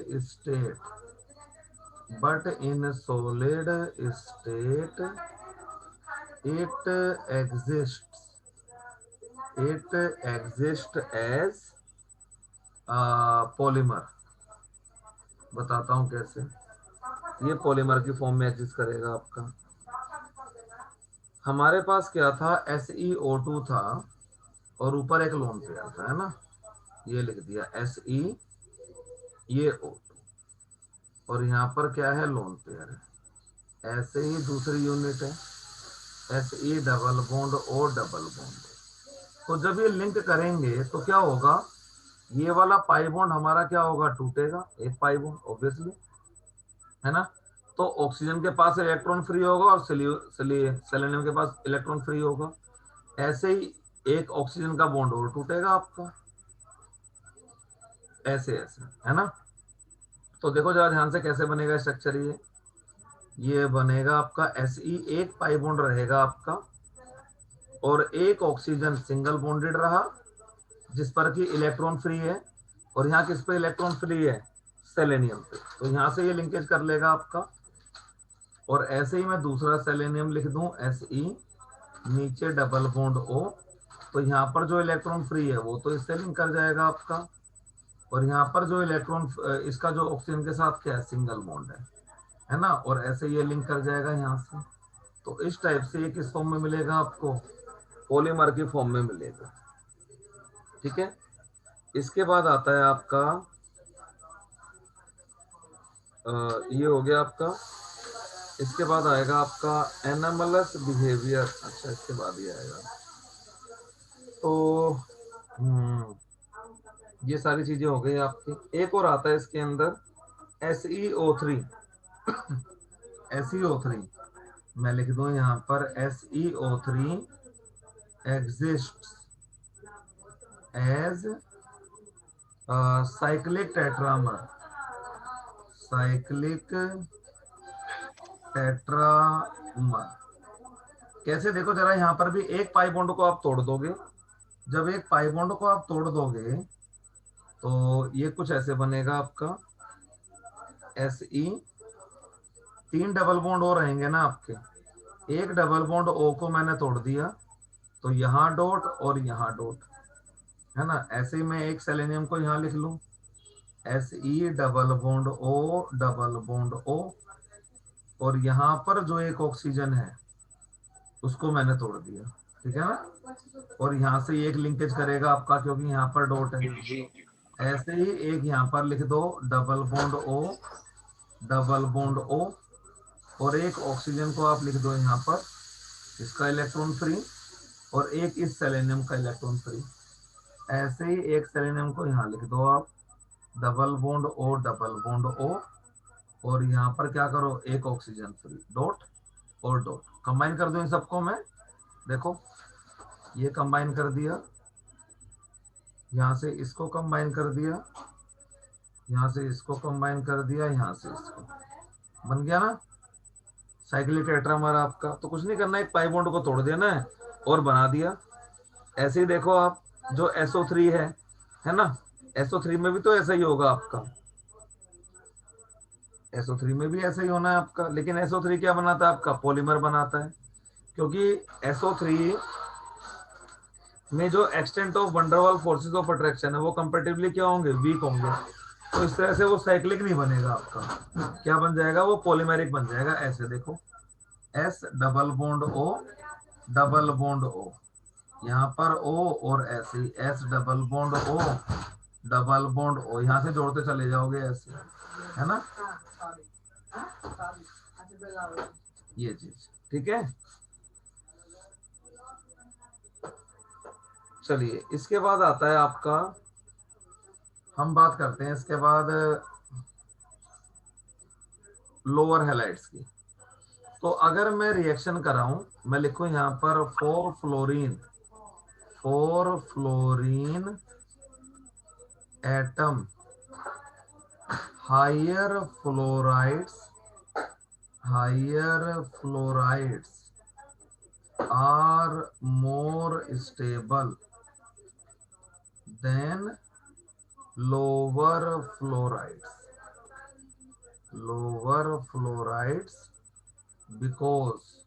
state it exists as polymer, बताता हूँ कैसे। ये पॉलीमर की फॉर्म में एग्जिस्ट करेगा आपका। हमारे पास क्या था, SeO2 था और ऊपर एक लोन पेयर था, है ना। ये लिख दिया Se, ये O2, और यहाँ पर क्या है, लोन पेयर है। ऐसे ही दूसरी यूनिट है Se double bond O double bond. तो जब ये लिंक करेंगे तो क्या होगा, ये वाला पाई बॉन्ड हमारा क्या होगा, टूटेगा, एक पाई बॉन्ड ऑब्वियसली, है ना। तो ऑक्सीजन के पास इलेक्ट्रॉन फ्री होगा और सेलेनियम के पास इलेक्ट्रॉन फ्री होगा। ऐसे ही एक ऑक्सीजन का बॉन्ड और टूटेगा आपका, ऐसे ऐसे, है ना। तो देखो जरा ध्यान से कैसे बनेगा स्ट्रक्चर। ये बनेगा आपका Se, एक पाई बॉन्ड रहेगा आपका, और एक ऑक्सीजन सिंगल बॉन्डेड रहा जिस पर कि इलेक्ट्रॉन फ्री है, और यहाँ किस पे इलेक्ट्रॉन फ्री है, सेलेनियम पे। तो यहाँ से ये लिंकेज कर लेगा आपका। और ऐसे ही मैं दूसरा सेलेनियम लिख दूं Se, नीचे डबल बॉन्ड O। तो यहाँ पर जो इलेक्ट्रॉन फ्री है वो तो इससे लिंक कर जाएगा आपका, और यहाँ पर जो इलेक्ट्रॉन, इसका जो ऑक्सीजन के साथ क्या है, सिंगल बॉन्ड है ना। और ऐसे ये लिंक कर जाएगा यहाँ से। तो इस टाइप से ये किस फॉर्म में मिलेगा आपको, पॉलीमर की फॉर्म में मिलेगा। ठीक है। इसके बाद आता है आपका ये हो गया आपका। इसके बाद आएगा आपका एनामलस बिहेवियर। अच्छा, इसके बाद ही आएगा। तो ये सारी चीजें हो गई आपकी। एक और आता है इसके अंदर, SeO3। SeO3 मैं लिख दूं यहाँ पर, SeO3 exists as cyclic tetramer, cyclic tetramer. कैसे, देखो जरा, यहाँ पर भी एक पाई बॉन्ड को आप तोड़ दोगे। जब एक पाई बॉन्ड को आप तोड़ दोगे तो ये कुछ ऐसे बनेगा आपका। Se, तीन डबल बॉन्ड और रहेंगे ना आपके। एक डबल बॉन्ड O को मैंने तोड़ दिया, तो यहाँ डॉट और यहाँ डॉट, है ना। ऐसे ही मैं एक सेलेनियम को यहाँ लिख लूं, Se double bond O double bond O, और यहाँ पर जो एक ऑक्सीजन है उसको मैंने तोड़ दिया, ठीक है ना। और यहाँ से एक लिंकेज करेगा आपका क्योंकि यहाँ पर डॉट है। जी। ऐसे ही एक यहाँ पर लिख दो, double bond O double bond O, और एक ऑक्सीजन को आप लिख दो यहाँ पर, इसका इलेक्ट्रॉन फ्री, और एक इस सेलेनियम का इलेक्ट्रॉन फ्री। ऐसे ही एक सेलेनियम को यहाँ लिख दो आप, double bond O double bond O, और यहाँ पर क्या करो, एक ऑक्सीजन फ्री, डॉट और डॉट। कंबाइन कर दो इन सबको मैं, देखो ये कंबाइन कर दिया, यहाँ से इसको कंबाइन कर दिया, यहाँ से इसको कंबाइन कर दिया, यहाँ से इसको, बन गया ना साइक्लिक टेट्रामर आपका। तो कुछ नहीं करना, एक पाई बॉन्ड को तोड़ देना है और बना दिया। ऐसे ही देखो आप, जो SO3 है ना, SO3 में भी तो ऐसा ही होगा आपका। SO3 में भी ऐसा ही होना है आपका, लेकिन SO3 क्या बनाता है आपका, पॉलीमर बनाता है। क्योंकि SO3 में जो extent of van der Waals forces of attraction है वो कंपेरेटिवली क्या होंगे, वीक होंगे। तो इस तरह से वो साइक्लिक नहीं बनेगा आपका, क्या बन जाएगा, वो पॉलीमेरिक बन जाएगा। ऐसे देखो, S double bond O double bond O, यहाँ पर O, और ऐसे S double bond O double bond O, यहाँ से जोड़ते चले जाओगे ऐसे, है ना, ये चीज। ठीक है, चलिए इसके बाद आता है आपका, हम बात करते हैं इसके बाद लोअर हैलाइड्स की। तो अगर मैं रिएक्शन कराऊं, मैं लिखूं यहाँ पर 4 fluorine atom higher fluorides are more stable than lower fluorides because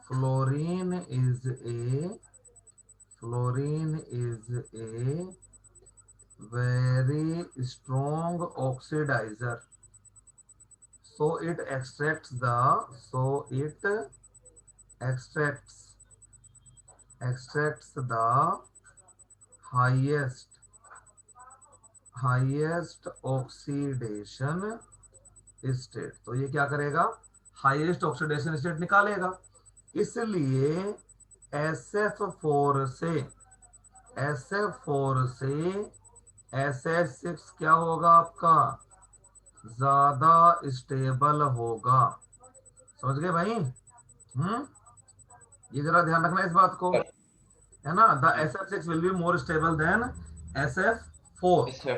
fluorine is a very strong oxidizer, so it extracts the extracts the highest oxidation state. तो ये क्या करेगा, हाईएस्ट ऑक्सीडेशन स्टेट निकालेगा। इसलिए SF4 से SF6 क्या होगा आपका, ज्यादा स्टेबल होगा। समझ गए भाई? ये जरा ध्यान रखना इस बात को, है ना। द जी SF6 will be more stable than SF4। इससे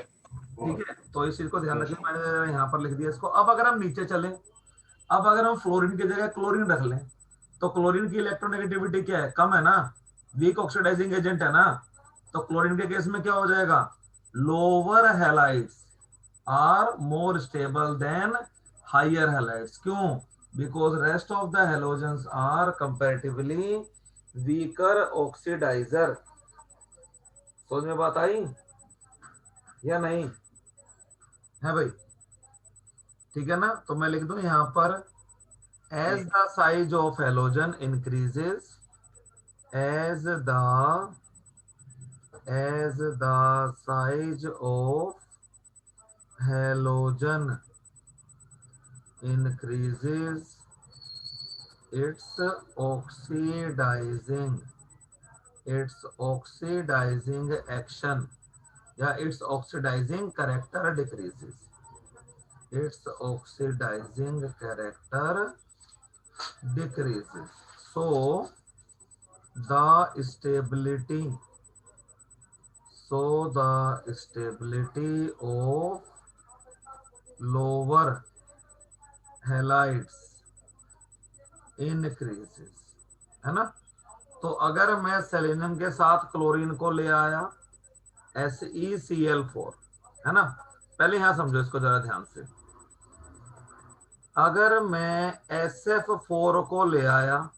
ठीक है, तो इस चीज को ध्यान रखिए, मैंने यहाँ पर लिख दिया इसको। अब अगर हम नीचे चले, अब अगर हम फ्लोरीन की जगह क्लोरीन रख लें, तो क्लोरीन की इलेक्ट्रोनेगेटिविटी क्या है, कम है ना, वीक ऑक्सीडाइजिंग एजेंट है ना। तो क्लोरीन के केस में क्या हो जाएगा, lower halides are more stable than higher halides. क्यों? Because rest of the halogens are comparatively weaker oxidizer. समझ में बात आई या नहीं है भाई? ठीक है ना। तो मैं लिख दूं यहां पर, as ji the size of halogen increases, as the size of halogen increases, its oxidizing action या its oxidizing character decreases, its oxidizing character decreases. So the stability of lower halides increases, है ना। तो अगर मैं सेलेनियम के साथ क्लोरीन को ले आया, SeCl4, है ना। पहले यहां समझो इसको जरा ध्यान से। अगर मैं SF4 को ले आया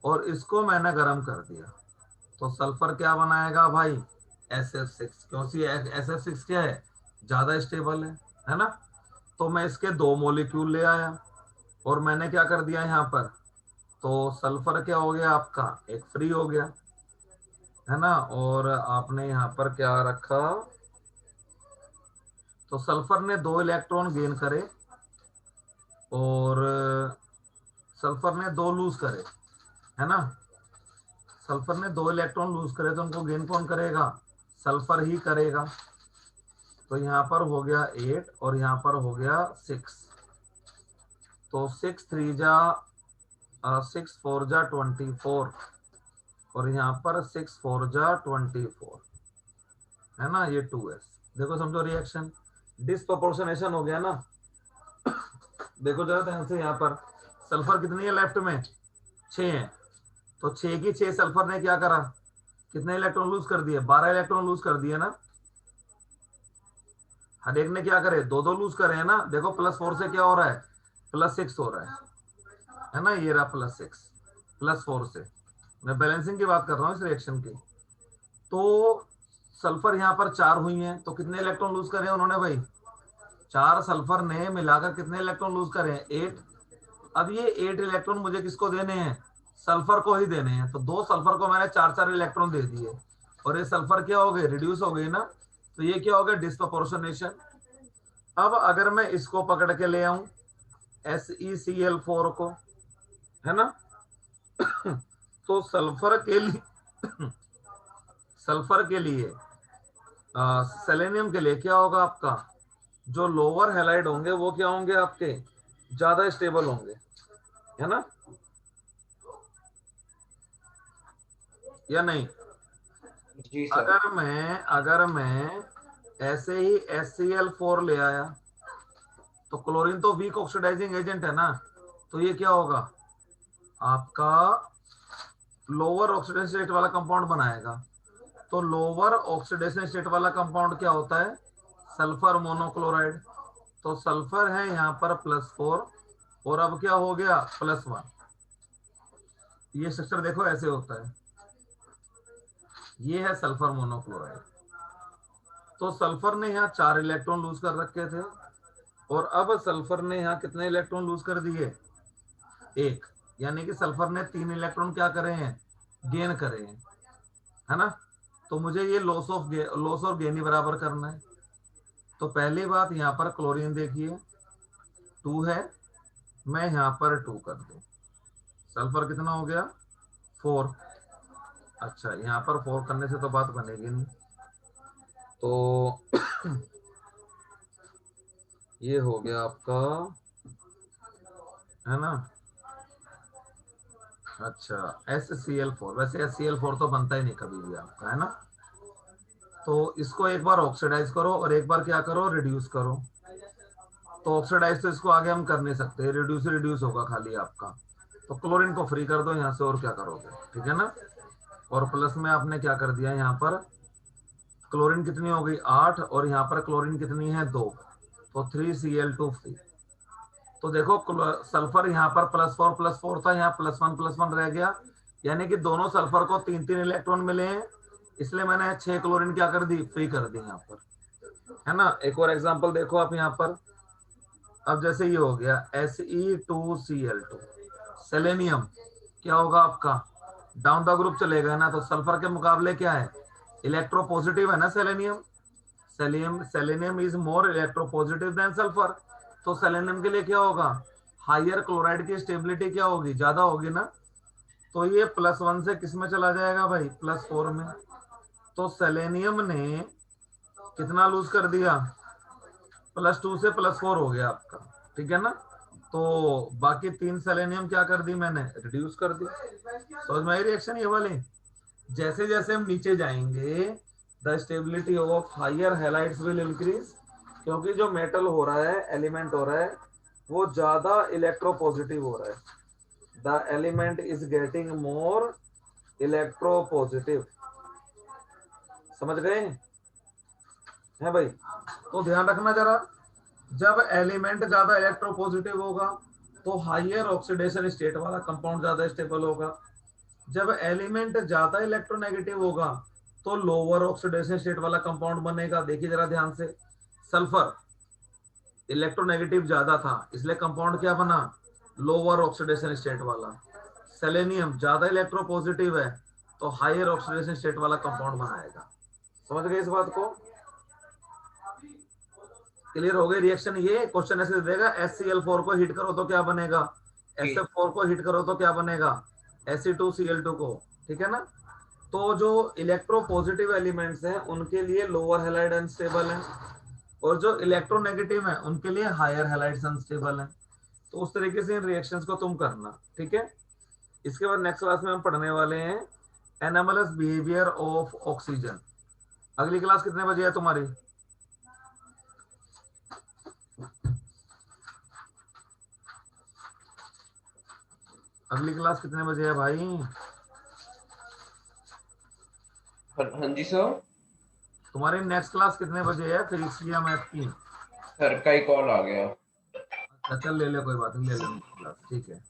और इसको मैंने गर्म कर दिया, तो सल्फर क्या बनाएगा भाई, SF6। क्योंकि SF6 क्या है, ज्यादा स्टेबल है ना। तो मैं इसके 2 मॉलिक्यूल ले आया और मैंने क्या कर दिया यहाँ पर, तो सल्फर क्या हो गया आपका, एक फ्री हो गया, है ना। और आपने यहाँ पर क्या रखा, तो सल्फर ने 2 इलेक्ट्रॉन गेन करे और सल्फर ने 2 लूज करे, है ना। सल्फर ने 2 इलेक्ट्रॉन लूज करे तो उनको गेन कौन करेगा, सल्फर ही करेगा। तो यहाँ पर हो गया 8 और यहाँ पर हो गया 6। तो 6 4 जा 24 और यहाँ पर 6 4 जा 24, है ना। ये 2s, देखो समझो रिएक्शन, डिस्प्रोपोर्शनेशन हो गया ना। देखो जरा ध्यान से, यहाँ पर सल्फर कितनी है लेफ्ट में, 6 है। तो 6 की 6 सल्फर ने क्या करा, कितने इलेक्ट्रॉन लूज कर दिए, 12 इलेक्ट्रॉन लूज कर दिए ना। हर एक ने क्या करे, 2 लूज करे, है ना। देखो +4 से क्या हो रहा है, +6 हो रहा है ना। ये रहा +6 +4 से। मैं बैलेंसिंग की बात कर रहा हूँ इस रिएक्शन की। तो सल्फर यहाँ पर 4 हुई हैं, तो कितने इलेक्ट्रॉन लूज करे उन्होंने भाई, 4 सल्फर ने मिलाकर कितने इलेक्ट्रॉन लूज करे, 8। अब ये 8 इलेक्ट्रॉन मुझे किसको देने हैं, सल्फर को ही देने हैं। तो 2 सल्फर को मैंने 4 इलेक्ट्रॉन दे दिए और ये सल्फर क्या हो गए, रिड्यूस हो गई ना। तो ये क्या हो गया, डिस्प्रोपोर्शनेशन। अब अगर मैं इसको पकड़ के ले आऊं SeCl4 को, है ना, तो सल्फर के लिए सेलेनियम के लिए क्या होगा आपका, जो लोअर हैलाइड होंगे वो क्या होंगे आपके, ज्यादा स्टेबल होंगे, है ना, या नहीं। जी सर अगर मैं ऐसे ही SCl4 ले आया, तो क्लोरीन तो वीक ऑक्सीडाइजिंग एजेंट है ना। तो ये क्या होगा आपका, लोअर ऑक्सीडेशन स्टेट वाला कंपाउंड बनाएगा। तो लोअर ऑक्सीडेशन स्टेट वाला कंपाउंड क्या होता है, सल्फर मोनोक्लोराइड। तो सल्फर है यहाँ पर +4 और अब क्या हो गया +1। ये स्ट्रक्चर देखो ऐसे होता है, ये है सल्फर मोनोक्लोराइड। तो सल्फर ने यहाँ 4 इलेक्ट्रॉन लूज कर रखे थे और अब सल्फर ने यहाँ कितने इलेक्ट्रॉन लूज कर दिए? 1। यानी कि सल्फर ने 3 इलेक्ट्रॉन क्या करे हैं? गेन करे हैं, है ना। तो मुझे ये लॉस और गेन ही बराबर करना है। तो पहली बात यहाँ पर क्लोरीन देखिए 2 है, मैं यहाँ पर 2 कर दूं। सल्फर कितना हो गया? 4। अच्छा, यहाँ पर 4 करने से तो बात बनेगी नहीं, तो ये हो गया आपका, है ना। अच्छा, HCl4, वैसे HCl4 तो बनता ही नहीं कभी भी आपका, है ना। तो इसको एक बार ऑक्सीडाइज करो और एक बार क्या करो? रिड्यूस करो। तो ऑक्सीडाइज तो इसको आगे हम कर नहीं सकते, रिड्यूस होगा खाली आपका। तो क्लोरीन को फ्री कर दो यहाँ से, और क्या करोगे? ठीक है ना। और प्लस में आपने क्या कर दिया यहाँ पर? क्लोरीन कितनी हो गई? 8, और यहाँ पर क्लोरीन कितनी है? 2, तो 3Cl2 फ्री। तो देखो सल्फर यहाँ पर +4 था, यहाँ +1 रह गया, यानी कि दोनों सल्फर को 3 इलेक्ट्रॉन मिले हैं, इसलिए मैंने 6 क्लोरीन क्या कर दी? फ्री कर दी यहाँ पर, है ना। एक और एग्जांपल देखो आप यहाँ पर। अब जैसे ये हो गया Fe2Cl2, सेलेनियम क्या होगा आपका? डाउन द ग्रुप चलेगा ना। तो सल्फर के मुकाबले क्या है? इलेक्ट्रोपॉजिटिव है ना selenium. Selenium is more electropositive than sulphur. तो सेलेनियम के लिए क्या होगा? हायर क्लोराइड की स्टेबिलिटी क्या होगी? ज्यादा होगी ना। तो ये +1 से किस में चला जाएगा भाई? +4 में। तो सेलेनियम ने कितना लूज कर दिया? +2 से +4 हो गया आपका, ठीक है ना। तो बाकी 3 सेलेनियम क्या कर दी मैंने? रिड्यूस कर दी। समझ में आई रिएक्शन ये वाली? जैसे जैसे हम नीचे जाएंगे the stability of higher halides will increase, क्योंकि जो मेटल हो रहा है, एलिमेंट हो रहा है, वो ज्यादा इलेक्ट्रोपॉजिटिव हो रहा है। The element is getting more electropositive. समझ गए हैं भाई? तो ध्यान रखना जरा, जब एलिमेंट ज्यादा इलेक्ट्रोपॉजिटिव होगा तो हायर ऑक्सीडेशन स्टेट वाला कंपाउंड ज्यादा स्टेबल होगा। जब एलिमेंट ज्यादा इलेक्ट्रोनेगेटिव होगा तो लोअर ऑक्सीडेशन स्टेट वाला कंपाउंड बनेगा। देखिए जरा ध्यान से, सल्फर इलेक्ट्रोनेगेटिव ज्यादा था, इसलिए कंपाउंड क्या बना? लोअर ऑक्सीडेशन स्टेट वाला। सेलेनियम ज्यादा इलेक्ट्रोपॉजिटिव है तो हायर ऑक्सीडेशन स्टेट वाला कंपाउंड बनाएगा। समझ गए इस बात को? क्लियर हो गई रिएक्शन? ये क्वेश्चन ऐसे देगा, HCl4 को हीट करो तो क्या बनेगा? SF4 को हीट करो तो क्या बनेगा? Fe2Cl2 को, ठीक है ना। तो जो इलेक्ट्रोपॉजिटिव एलिमेंट्स हैं उनके लिए लोअर हैलाइड अनस्टेबल है, और जो इलेक्ट्रोनेगेटिव है उनके लिए हायर हैलाइड्स अनस्टेबल है। तो उस तरीके से इन रिएक्शंस को तुम करना, ठीक है। इसके बाद नेक्स्ट क्लास में हम पढ़ने वाले हैं एनामलस बिहेवियर ऑफ ऑक्सीजन। अगली क्लास कितने बजे है तुम्हारी? अगली क्लास कितने बजे है भाई? हाँ जी सर। तुम्हारी नेक्स्ट क्लास कितने बजे है फिजिक्स की या मैथ की? सर का ही कॉल आ गया। अच्छा चल ले ले, कोई बात नहीं, ले ले क्लास, ठीक है।